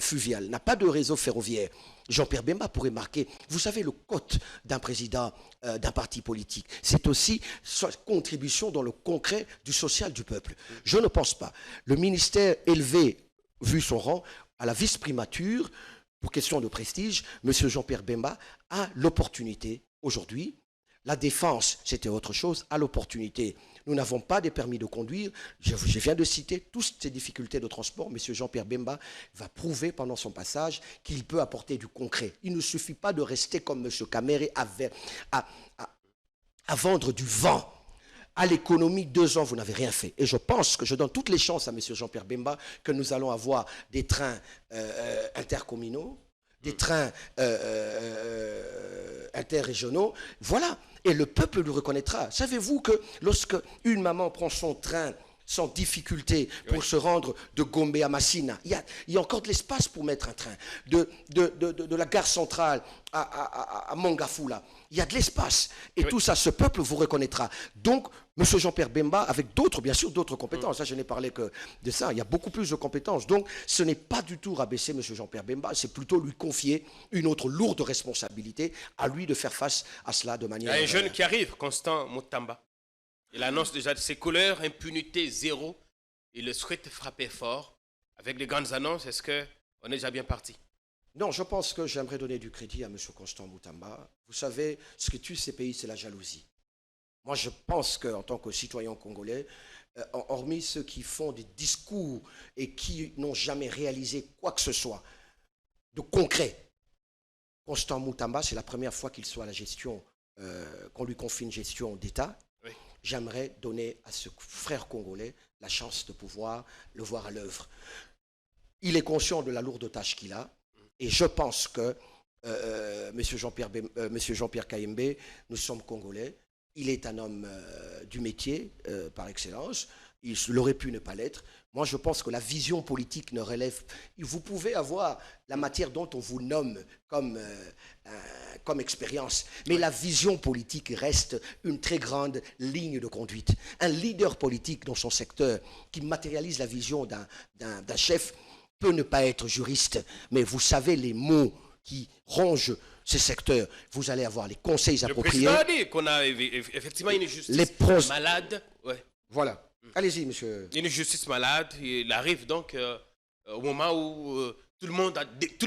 fluvial, n'a pas de réseau ferroviaire. Jean-Pierre Bemba pourrait marquer, vous savez, le cote d'un président d'un parti politique. C'est aussi sa contribution dans le concret du social du peuple. Je ne pense pas. Le ministère élevé, vu son rang, à la vice-primature, pour question de prestige, M. Jean-Pierre Bemba a l'opportunité aujourd'hui. La défense, c'était autre chose, a l'opportunité. Nous n'avons pas de permis de conduire. Je viens de citer toutes ces difficultés de transport. M. Jean-Pierre Bemba va prouver pendant son passage qu'il peut apporter du concret. Il ne suffit pas de rester comme M. Kamere à vendre du vent. À l'économie, 2 ans, vous n'avez rien fait. Et je pense que je donne toutes les chances à M. Jean-Pierre Bemba que nous allons avoir des trains intercommunaux, des trains interrégionaux. Voilà. Et le peuple le reconnaîtra. Savez-vous que lorsque une maman prend son train sans difficulté pour se rendre de Gombe à Massina, il y a encore de l'espace pour mettre un train. De la gare centrale à Mangafula, il y a de l'espace. Et tout ça, ce peuple vous reconnaîtra. Donc, M. Jean-Pierre Bemba, avec d'autres, bien sûr, d'autres compétences. Ça, je n'ai parlé que de ça. Il y a beaucoup plus de compétences. Donc, ce n'est pas du tout rabaisser M. Jean-Pierre Bemba. C'est plutôt lui confier une autre lourde responsabilité, à lui de faire face à cela de manière... Il y a un jeune qui arrive, Constant Moutamba. Il annonce déjà de ses couleurs, impunité zéro. Il le souhaite frapper fort. Avec les grandes annonces, est-ce qu'on est déjà bien parti? Non, je pense que j'aimerais donner du crédit à M. Constant Moutamba. Vous savez, ce qui tue ces pays, c'est la jalousie. Moi, je pense qu'en tant que citoyen congolais, hormis ceux qui font des discours et qui n'ont jamais réalisé quoi que ce soit de concret, Constant Moutamba, c'est la première fois qu'il soit à la gestion, qu'on lui confie une gestion d'État. Oui. J'aimerais donner à ce frère congolais la chance de pouvoir le voir à l'œuvre. Il est conscient de la lourde tâche qu'il a et je pense que M. Jean-Pierre Kayembe, nous sommes congolais. Il est un homme du métier par excellence. Il aurait pu ne pas l'être. Moi, je pense que la vision politique ne relève... Vous pouvez avoir la matière dont on vous nomme comme expérience, mais la vision politique reste une très grande ligne de conduite. Un leader politique dans son secteur qui matérialise la vision d'un chef peut ne pas être juriste, mais vous savez les mots qui rongent ces secteurs, vous allez avoir les conseils appropriés. Le président a dit qu'on a effectivement une justice malade. Ouais. Voilà. Allez-y, monsieur. Une justice malade. Il arrive donc au moment où tout le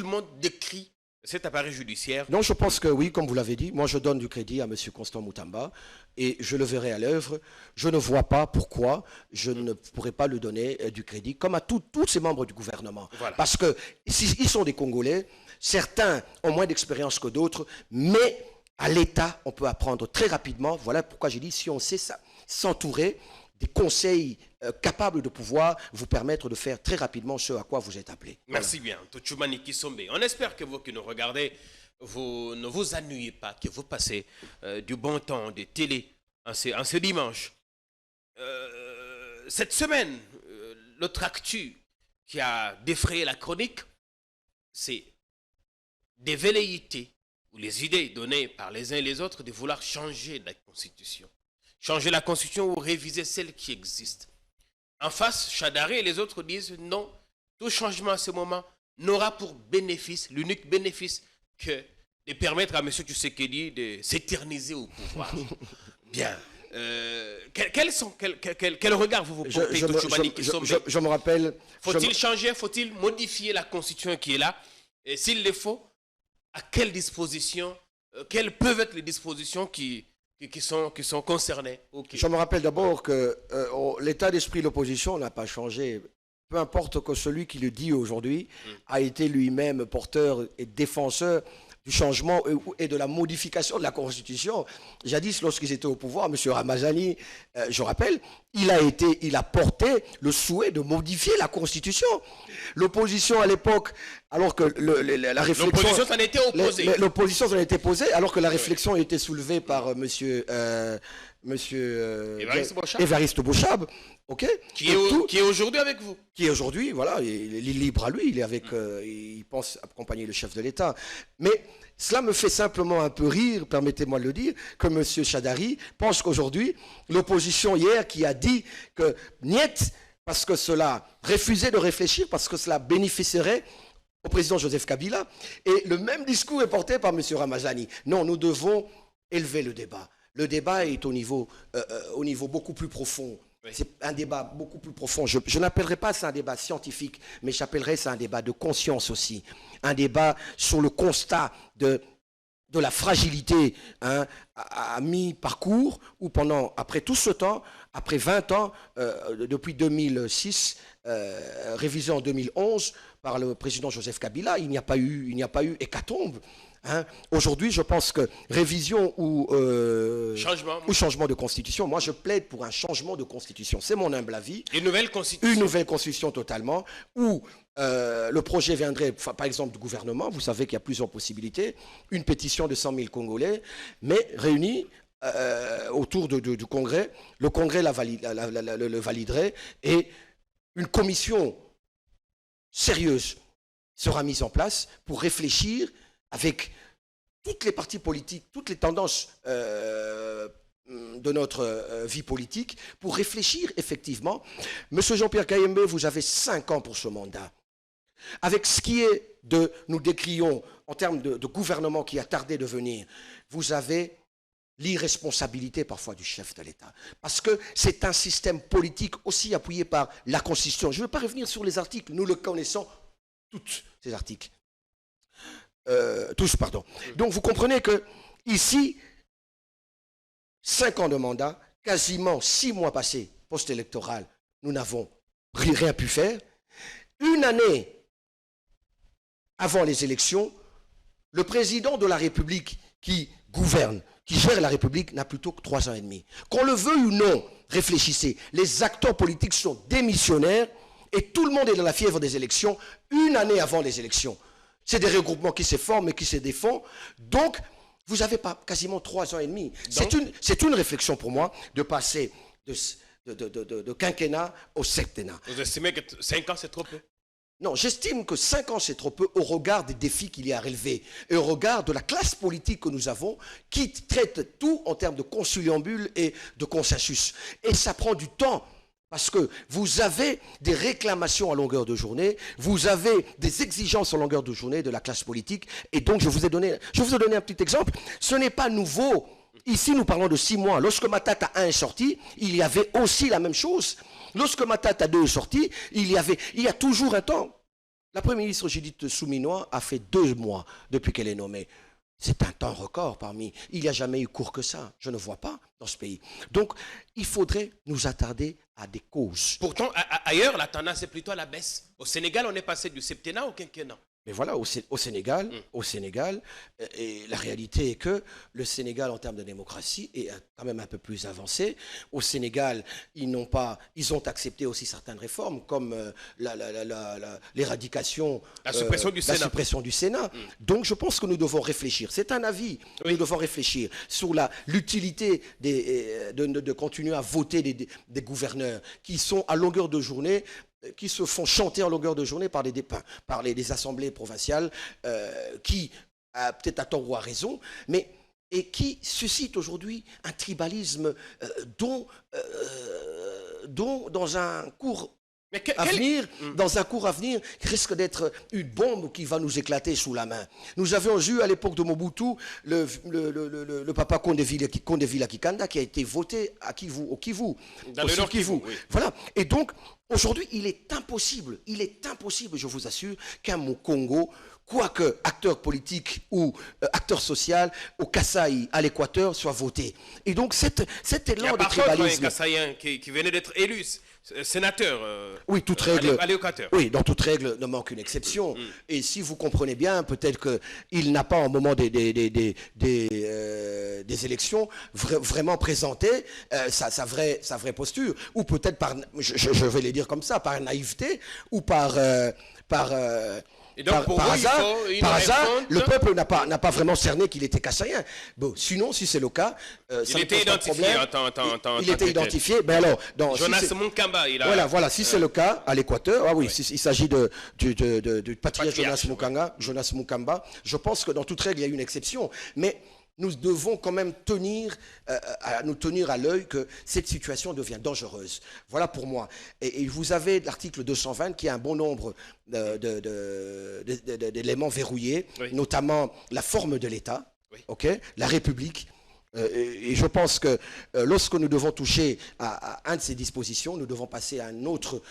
monde décrit cet appareil judiciaire. Non, je pense que oui, comme vous l'avez dit, moi je donne du crédit à monsieur Constant Moutamba et je le verrai à l'œuvre. Je ne vois pas pourquoi je ne pourrais pas lui donner du crédit, comme à tous ces membres du gouvernement. Voilà. Parce que ils sont des Congolais, certains ont moins d'expérience que d'autres, mais à l'État, on peut apprendre très rapidement. Voilà pourquoi j'ai dit, si on sait s'entourer des conseils capables de pouvoir vous permettre de faire très rapidement ce à quoi vous êtes appelé. Merci bien, Tochoumani Kisombe. On espère que vous qui nous regardez, vous ne vous ennuyez pas, que vous passez du bon temps de télé en ce dimanche. Cette semaine, l'autre actu qui a défrayé la chronique, c'est des velléités ou les idées données par les uns et les autres de vouloir changer la Constitution. Changer la Constitution ou réviser celle qui existe. En face, Chadari et les autres disent non, tout changement à ce moment n'aura pour bénéfice, l'unique bénéfice que de permettre à M. Tshisekedi de s'éterniser au pouvoir. Bien. Quel regard vous portez, je me rappelle... Faut-il changer, faut-il modifier la Constitution qui est là? Et s'il le faut, à quelles dispositions, quelles peuvent être les dispositions qui sont concernés. Okay. Je me rappelle d'abord que l'état d'esprit de l'opposition n'a pas changé. Peu importe que celui qui le dit aujourd'hui a été lui-même porteur et défenseur du changement et de la modification de la Constitution. Jadis, lorsqu'ils étaient au pouvoir, M. Ramazani, je rappelle, il a porté le souhait de modifier la Constitution. L'opposition à l'époque, alors que la réflexion... L'opposition s'en était opposée. L'opposition s'en était posée, alors que la réflexion a été soulevée par M. Évariste Bochab, okay, qui est aujourd'hui avec vous. Qui est aujourd'hui, voilà, il est libre à lui, il pense accompagner le chef de l'État. Mais cela me fait simplement un peu rire, permettez-moi de le dire, que M. Chadari pense qu'aujourd'hui, l'opposition hier qui a dit que niet, parce que cela refusait de réfléchir, parce que cela bénéficierait au président Joseph Kabila. Et le même discours est porté par M. Ramazani. Non, nous devons élever le débat. Le débat est au niveau beaucoup plus profond. Oui. C'est un débat beaucoup plus profond. Je n'appellerai pas ça un débat scientifique, mais j'appellerai ça un débat de conscience aussi. Un débat sur le constat de la fragilité à mi-parcours, où après tout ce temps, après 20 ans, depuis 2006, révisé en 2011 par le président Joseph Kabila, il n'y a pas eu hécatombe. Aujourd'hui, je pense que révision ou changement de constitution, moi je plaide pour un changement de constitution. C'est mon humble avis. Une nouvelle constitution. Une nouvelle constitution totalement, où le projet viendrait, par exemple, du gouvernement. Vous savez qu'il y a plusieurs possibilités. Une pétition de 100 000 Congolais, mais réunis autour du Congrès. Le Congrès le validerait et une commission sérieuse sera mise en place pour réfléchir avec toutes les partis politiques, toutes les tendances de notre vie politique, pour réfléchir effectivement. Monsieur Jean-Pierre Kayembe, vous avez 5 ans pour ce mandat. Avec ce qui est nous décrions en termes de gouvernement qui a tardé de venir, vous avez l'irresponsabilité parfois du chef de l'État. Parce que c'est un système politique aussi appuyé par la Constitution. Je ne veux pas revenir sur les articles, nous le connaissons, tous ces articles. Tous, pardon. Donc vous comprenez que ici, 5 ans de mandat, quasiment 6 mois passés post-électoral, nous n'avons rien pu faire. Une année avant les élections, le président de la République qui gouverne, qui gère la République, n'a plutôt que 3 ans et demi. Qu'on le veuille ou non, réfléchissez, les acteurs politiques sont démissionnaires et tout le monde est dans la fièvre des élections une année avant les élections. C'est des regroupements qui se forment et qui se défont. Donc, vous n'avez pas quasiment 3 ans et demi. C'est une réflexion pour moi de passer de quinquennat au septennat. Vous estimez que 5 ans, c'est trop peu? Non, j'estime que 5 ans, c'est trop peu au regard des défis qu'il y a à relever et au regard de la classe politique que nous avons qui traite tout en termes de conciliambule et de consensus. Et ça prend du temps. Parce que vous avez des réclamations à longueur de journée, vous avez des exigences à longueur de journée de la classe politique. Et donc, je vous ai donné un petit exemple. Ce n'est pas nouveau. Ici, nous parlons de 6 mois. Lorsque Matata 1 est sorti, il y avait aussi la même chose. Lorsque Matata 2 est sorti, il y a toujours un temps. La Première ministre Judith Souminois a fait 2 mois depuis qu'elle est nommée. C'est un temps record parmi. Il n'y a jamais eu court que ça. Je ne vois pas dans ce pays. Donc, il faudrait nous attarder à des causes. Pourtant, ailleurs, la tendance est plutôt à la baisse. Au Sénégal, on est passé du septennat au quinquennat. Mais voilà, au Sénégal, et la réalité est que le Sénégal, en termes de démocratie, est quand même un peu plus avancé. Au Sénégal, ils ont accepté aussi certaines réformes, comme l'éradication, la suppression du Sénat. Donc, je pense que nous devons réfléchir. C'est un avis. Oui. Nous devons réfléchir sur l'utilité de continuer à voter des gouverneurs qui sont à longueur de journée, qui se font chanter en longueur de journée par les assemblées provinciales, qui, peut-être à tort ou à raison, et qui suscitent aujourd'hui un tribalisme dont dans un court avenir, risque d'être une bombe qui va nous éclater sous la main. Nous avions eu à l'époque de Mobutu le papa Kondevila Kikanda qui a été voté au Kivu. Dans le Nord Kivu. Oui. Voilà. Et donc, aujourd'hui, il est impossible, je vous assure, qu'un Congo, quoique acteur politique ou acteur social, au Kasaï, à l'Équateur, soit voté. Et donc, cet élan de tribalisme... Il y a Kassaïen qui venait d'être élu sénateur oui, toute règle, à l'Équateur. Oui, dans toute règle ne manque une exception. Et si vous comprenez bien, peut-être qu'il n'a pas, au moment des élections, vraiment présenté sa vraie posture. Ou peut-être je vais le dire comme ça, par naïveté, ou par et donc pour hasard, le peuple n'a pas vraiment cerné qu'il était kassaïen. Bon, sinon, si c'est le cas, il était identifié il était identifié. Ben alors, Jonas Munkamba, voilà, si c'est le cas à l'Équateur, il s'agit du patriarche Jonas Munkamba. Je pense que dans toute règle, il y a une exception. Mais nous devons quand même nous tenir à l'œil que cette situation devient dangereuse. Voilà pour moi. Et vous avez l'article 220 qui a un bon nombre d'éléments verrouillés, oui. Notamment la forme de l'État, oui. Okay, la République. Et je pense que lorsque nous devons toucher à un de ces dispositions, nous devons passer à une autre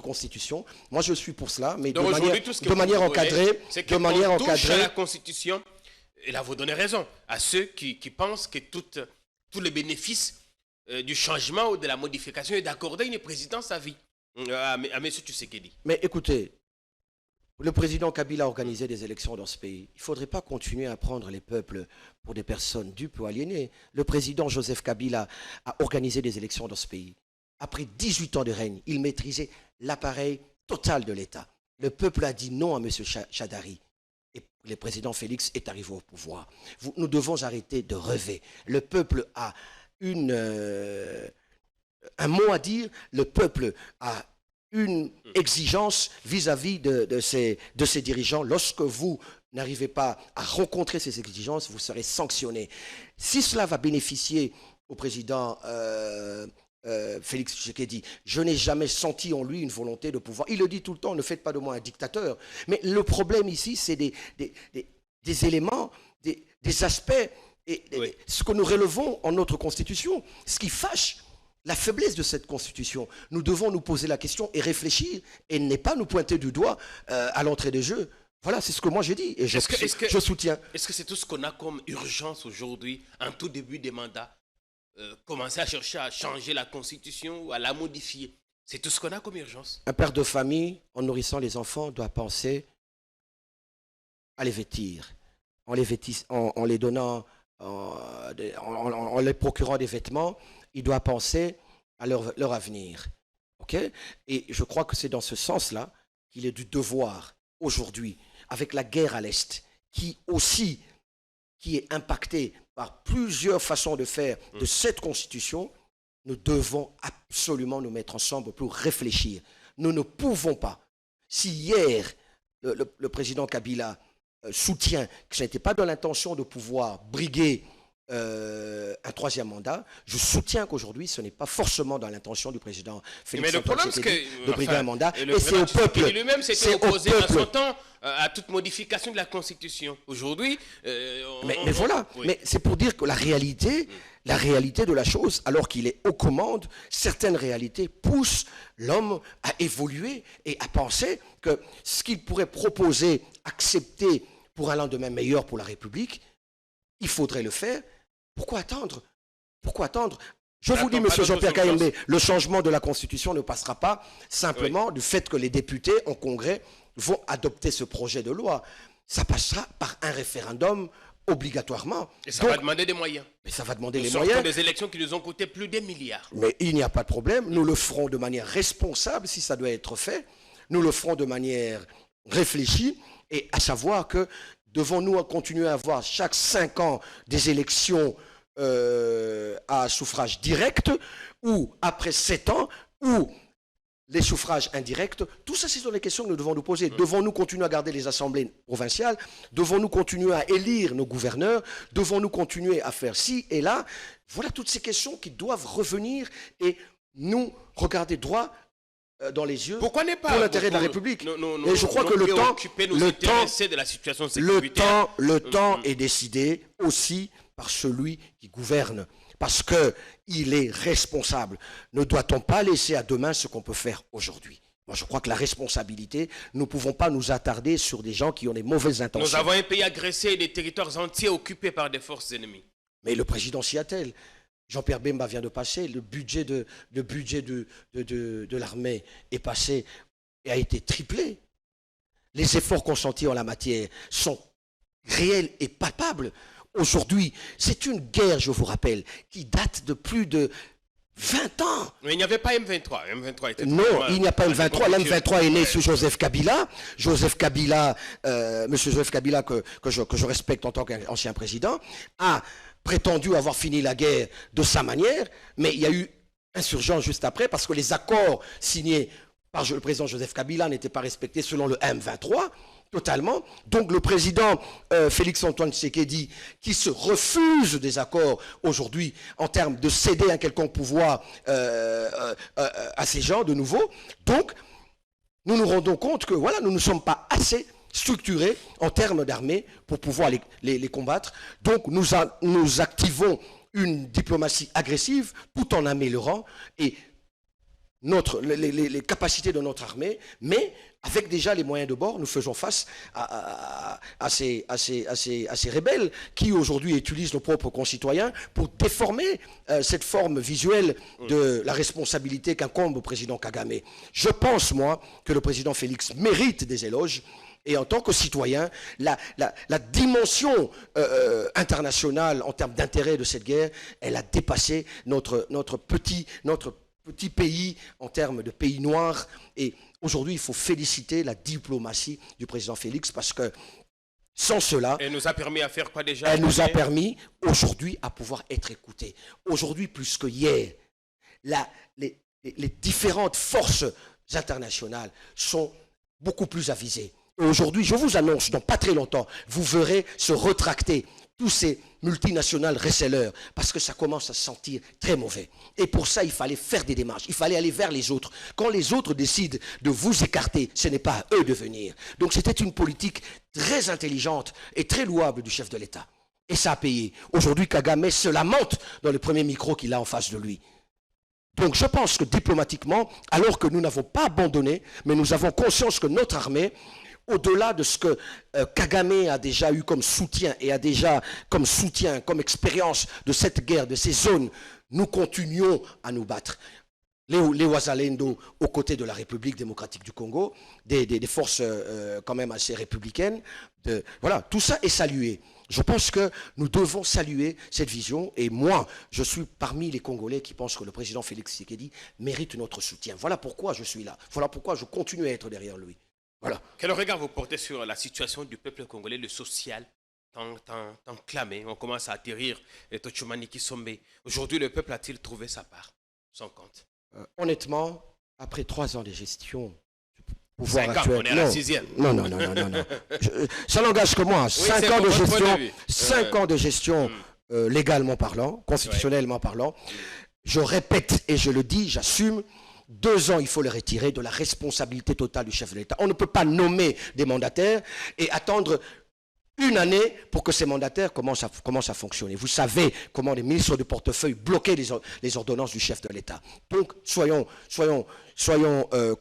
constitution. Moi, je suis pour cela, mais donc de manière encadrée. C'est que on touche à la constitution, et là, vous donnez raison à ceux qui pensent que tous les bénéfices du changement ou de la modification est d'accorder une présidence à vie à M. Tshisekedi. Mais écoutez, le président Kabila a organisé des élections dans ce pays. Il ne faudrait pas continuer à prendre les peuples pour des personnes dupes ou aliénées. Le président Joseph Kabila a organisé des élections dans ce pays. Après 18 ans de règne, il maîtrisait l'appareil total de l'État. Le peuple a dit non à M. Chadari. Et le président Félix est arrivé au pouvoir. Nous devons arrêter de rêver. Le peuple a un mot à dire. Le peuple a une exigence vis-à-vis de ces dirigeants. Lorsque vous n'arrivez pas à rencontrer ces exigences, vous serez sanctionné. Si cela va bénéficier au président Félix Tshisekedi, je n'ai jamais senti en lui une volonté de pouvoir. Il le dit tout le temps, ne faites pas de moi un dictateur. Mais le problème ici, c'est des éléments, des aspects, oui. Ce que nous relevons en notre Constitution, ce qui fâche la faiblesse de cette Constitution. Nous devons nous poser la question et réfléchir et ne pas nous pointer du doigt à l'entrée des jeux. Voilà, c'est ce que moi j'ai dit et je soutiens. Est-ce que c'est tout ce qu'on a comme urgence aujourd'hui, en tout début des mandats, commencer à chercher à changer la Constitution ou à la modifier? C'est tout ce qu'on a comme urgence. Un père de famille, en nourrissant les enfants, doit penser à les vêtir, en les donnant, en les procurant des vêtements. Il doit penser à leur avenir. Okay? Et je crois que c'est dans ce sens-là qu'il est du devoir, aujourd'hui, avec la guerre à l'Est, qui est impactée par plusieurs façons de faire de cette Constitution, nous devons absolument nous mettre ensemble pour réfléchir. Nous ne pouvons pas. Si hier, le président Kabila soutient que ce n'était pas dans l'intention de pouvoir briguer un troisième mandat, je soutiens qu'aujourd'hui ce n'est pas forcément dans l'intention du président Félix de briguer un mandat, et c'est au peuple. Lui-même s'était opposé à son temps à toute modification de la Constitution. Aujourd'hui, mais voilà, oui. Mais c'est pour dire que la réalité de la chose, alors qu'il est aux commandes, certaines réalités poussent l'homme à évoluer et à penser que ce qu'il pourrait proposer, accepter pour un lendemain meilleur pour la République, il faudrait le faire. Pourquoi attendre? Je vous dis, M. Jean-Pierre Kayembe, le changement de la Constitution ne passera pas simplement du fait que les députés en Congrès vont adopter ce projet de loi. Ça passera par un référendum obligatoirement. Et ça va demander des moyens. Mais ça va demander les moyens. Des élections qui nous ont coûté plus d'1 milliard. Mais il n'y a pas de problème. Nous le ferons de manière responsable si ça doit être fait. Nous le ferons de manière réfléchie, et à savoir que devons-nous continuer à avoir chaque 5 ans des élections à suffrage direct, ou après 7 ans, ou les suffrages indirects? Tout ça, ce sont les questions que nous devons nous poser. Devons-nous continuer à garder les assemblées provinciales? Devons-nous continuer à élire nos gouverneurs? Devons-nous continuer à faire ci et là? Voilà toutes ces questions qui doivent revenir et nous regarder droit dans les yeux. Pourquoi n'est pas pour l'intérêt de la République? Et je crois que le temps est décidé aussi par celui qui gouverne, parce qu'il est responsable. Ne doit-on pas laisser à demain ce qu'on peut faire aujourd'hui? Moi, je crois que la responsabilité, nous ne pouvons pas nous attarder sur des gens qui ont des mauvaises intentions. Nous avons un pays agressé et des territoires entiers occupés par des forces ennemies. Mais le président s'y attelle. Jean-Pierre Bemba vient de passer, le budget de l'armée est passé et a été triplé. Les efforts consentis en la matière sont réels et palpables. Aujourd'hui, c'est une guerre, je vous rappelle, qui date de plus de 20 ans. Mais il n'y avait pas M23. M23 était non, il n'y a pas M23. L'M23 est né sous Joseph Kabila. Joseph Kabila, monsieur Joseph Kabila, que je respecte en tant qu'ancien président, a prétendu avoir fini la guerre de sa manière, mais il y a eu insurgence juste après, parce que les accords signés par le président Joseph Kabila n'était pas respecté selon le M23, totalement. Donc le président Félix-Antoine Tshisekedi, qui se refuse des accords aujourd'hui en termes de céder un quelconque pouvoir à ces gens de nouveau. Donc nous nous rendons compte que voilà, nous ne sommes pas assez structurés en termes d'armée pour pouvoir les combattre. Donc nous activons une diplomatie agressive tout en améliorant les capacités de notre armée, mais avec déjà les moyens de bord, nous faisons face à ces rebelles qui aujourd'hui utilisent nos propres concitoyens pour déformer cette forme visuelle de la responsabilité qu'incombe au président Kagame. Je pense, moi, que le président Félix mérite des éloges. Et en tant que citoyen, la dimension internationale en termes d'intérêt de cette guerre, elle a dépassé notre petit pays en termes de pays noir. Et aujourd'hui, il faut féliciter la diplomatie du président Félix parce que sans cela... Elle nous a permis à faire quoi déjà? Elle nous a permis aujourd'hui à pouvoir être écoutés. Aujourd'hui, plus que hier, les différentes forces internationales sont beaucoup plus avisées. Et aujourd'hui, je vous annonce, dans pas très longtemps, vous verrez se rétracter tous ces multinationales resellers, parce que ça commence à se sentir très mauvais. Et pour ça, il fallait faire des démarches, il fallait aller vers les autres. Quand les autres décident de vous écarter, ce n'est pas à eux de venir. Donc c'était une politique très intelligente et très louable du chef de l'État. Et ça a payé. Aujourd'hui, Kagame se lamente dans le premier micro qu'il a en face de lui. Donc je pense que diplomatiquement, alors que nous n'avons pas abandonné, mais nous avons conscience que notre armée, au-delà de ce que Kagame a déjà eu comme soutien et a déjà comme soutien, comme expérience de cette guerre, de ces zones, nous continuons à nous battre. Les Wazalendo aux côtés de la République démocratique du Congo, des forces quand même assez républicaines. Voilà, tout ça est salué. Je pense que nous devons saluer cette vision et moi, je suis parmi les Congolais qui pensent que le président Félix Tshisekedi mérite notre soutien. Voilà pourquoi je suis là. Voilà pourquoi je continue à être derrière lui. Voilà. Quel regard vous portez sur la situation du peuple congolais, le social, tant clamé? On commence à atterrir les Tochumani Kisombe. Aujourd'hui, le peuple a-t-il trouvé sa part, son compte? Honnêtement, après 3 ans de gestion du pouvoir actuel... On est à la 6e. Non. Ça n'engage que moi. 5 ans de gestion, 5 ans de gestion légalement parlant, constitutionnellement parlant. Je répète et je le dis, j'assume. 2 ans, il faut les retirer de la responsabilité totale du chef de l'État. On ne peut pas nommer des mandataires et attendre 1 année pour que ces mandataires commencent à fonctionner. Vous savez comment les ministres du portefeuille bloquaient les ordonnances du chef de l'État. Donc, soyons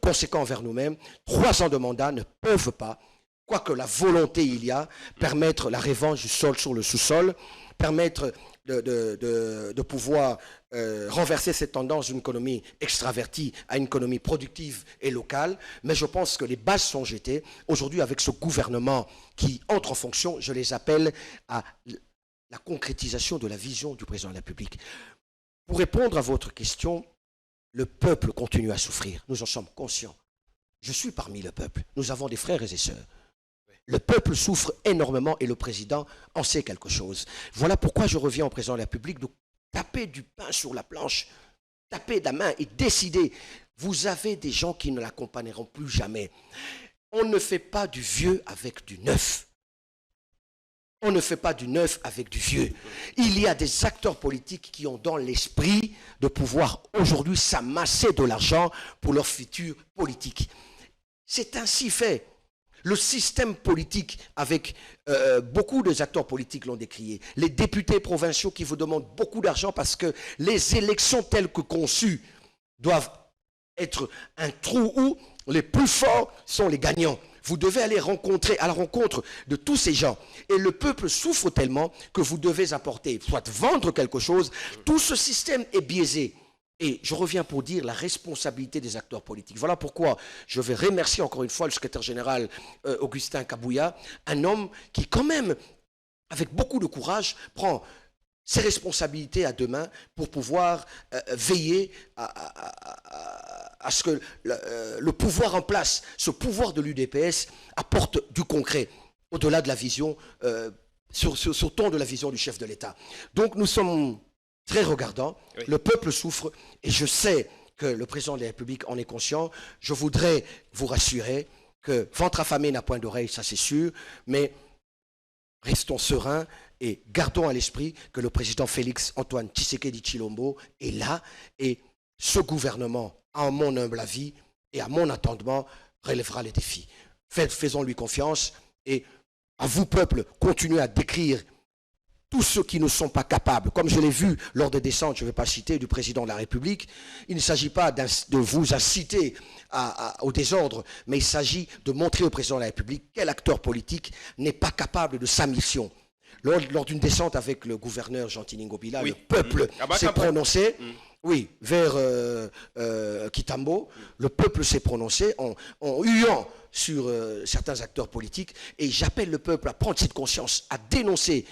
conséquents envers nous-mêmes. 3 ans de mandat ne peuvent pas, quoique la volonté il y a, permettre la revanche du sol sur le sous-sol, permettre de pouvoir renverser cette tendance d'une économie extravertie à une économie productive et locale. Mais je pense que les bases sont jetées. Aujourd'hui, avec ce gouvernement qui entre en fonction, je les appelle à la concrétisation de la vision du président de la République. Pour répondre à votre question, le peuple continue à souffrir. Nous en sommes conscients. Je suis parmi le peuple. Nous avons des frères et des sœurs. Le peuple souffre énormément et le président en sait quelque chose. Voilà pourquoi je reviens au président de la République de taper du pain sur la planche, taper de la main et décider. Vous avez des gens qui ne l'accompagneront plus jamais. On ne fait pas du vieux avec du neuf. On ne fait pas du neuf avec du vieux. Il y a des acteurs politiques qui ont dans l'esprit de pouvoir aujourd'hui s'amasser de l'argent pour leur futur politique. C'est ainsi fait. Le système politique, avec beaucoup des acteurs politiques l'ont décrié. Les députés provinciaux qui vous demandent beaucoup d'argent parce que les élections telles que conçues doivent être un trou où les plus forts sont les gagnants. Vous devez aller à la rencontre de tous ces gens. Et le peuple souffre tellement que vous devez apporter, soit vendre quelque chose. Tout ce système est biaisé. Et je reviens pour dire la responsabilité des acteurs politiques. Voilà pourquoi je vais remercier encore une fois le secrétaire général Augustin Kabouya, un homme qui quand même, avec beaucoup de courage, prend ses responsabilités à 2 mains pour pouvoir veiller à ce que le pouvoir en place, ce pouvoir de l'UDPS, apporte du concret, au-delà de la vision, sur le ton de la vision du chef de l'État. Donc nous sommes très regardants, oui. Le peuple souffre et je sais que le président de la République en est conscient. Je voudrais vous rassurer que ventre affamé n'a point d'oreille, ça c'est sûr, mais restons sereins et gardons à l'esprit que le président Félix Antoine Tshisekedi Tshilombo est là et ce gouvernement, à mon humble avis et à mon entendement, relèvera les défis. Faisons-lui confiance et à vous, peuple, continuez à décrire tous ceux qui ne sont pas capables. Comme je l'ai vu lors des descentes, je ne vais pas citer, du président de la République, il ne s'agit pas de vous inciter au désordre, mais il s'agit de montrer au président de la République quel acteur politique n'est pas capable de sa mission. Lors d'une descente avec le gouverneur Jean-Tini Ngobila, le peuple s'est prononcé. Oui, vers Kitambo, le peuple s'est prononcé en huant sur certains acteurs politiques et j'appelle le peuple à prendre cette conscience, à dénoncer.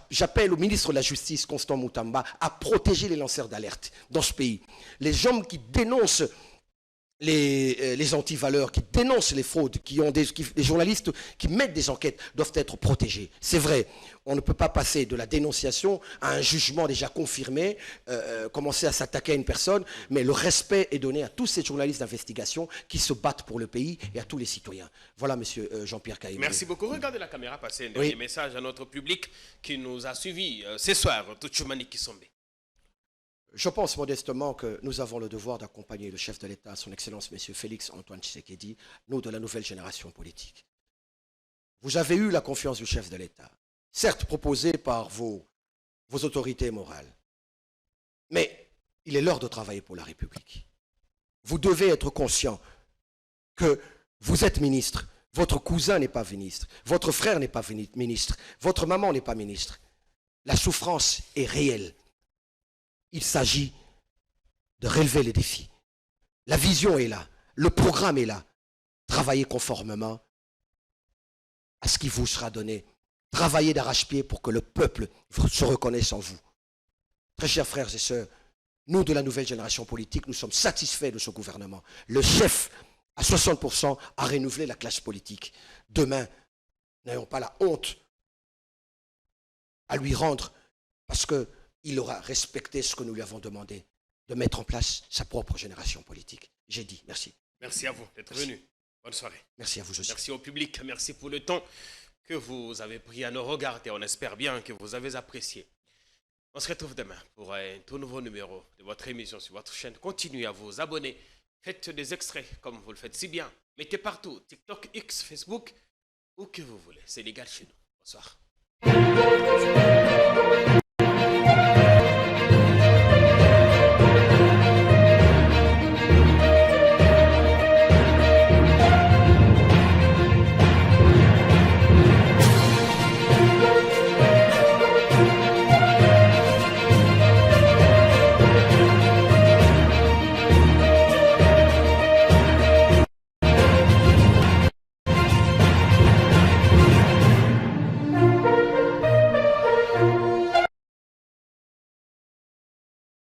J'appelle au ministre de la Justice, Constant Moutamba, à protéger les lanceurs d'alerte dans ce pays. Les hommes qui dénoncent les antivaleurs, qui dénoncent les fraudes, les journalistes qui mettent des enquêtes doivent être protégés. C'est vrai, on ne peut pas passer de la dénonciation à un jugement déjà confirmé, commencer à s'attaquer à une personne, mais le respect est donné à tous ces journalistes d'investigation qui se battent pour le pays et à tous les citoyens. Voilà, monsieur Jean-Pierre Caïmé. Merci beaucoup. Regardez la caméra passer un dernier message à notre public qui nous a suivis ce soir, Toutchoumani Kisombe. Je pense modestement que nous avons le devoir d'accompagner le chef de l'État, son Excellence M. Félix Antoine Tshisekedi, nous de la nouvelle génération politique. Vous avez eu la confiance du chef de l'État, certes proposée par vos autorités morales, mais il est l'heure de travailler pour la République. Vous devez être conscient que vous êtes ministre, votre cousin n'est pas ministre, votre frère n'est pas ministre, votre maman n'est pas ministre. La souffrance est réelle. Il s'agit de relever les défis. La vision est là, le programme est là. Travaillez conformément à ce qui vous sera donné. Travaillez d'arrache-pied pour que le peuple se reconnaisse en vous. Très chers frères et sœurs, nous de la nouvelle génération politique, nous sommes satisfaits de ce gouvernement. Le chef, à 60%, a renouvelé la classe politique. Demain, n'ayons pas la honte à lui rendre parce que il aura respecté ce que nous lui avons demandé, de mettre en place sa propre génération politique. J'ai dit merci. Merci à vous d'être venu. Bonne soirée. Merci à vous aussi. Merci au public. Merci pour le temps que vous avez pris à nous regarder. On espère bien que vous avez apprécié. On se retrouve demain pour un tout nouveau numéro de votre émission sur votre chaîne. Continuez à vous abonner. Faites des extraits comme vous le faites si bien. Mettez partout, TikTok, X, Facebook, où que vous voulez. C'est légal chez nous. Bonsoir.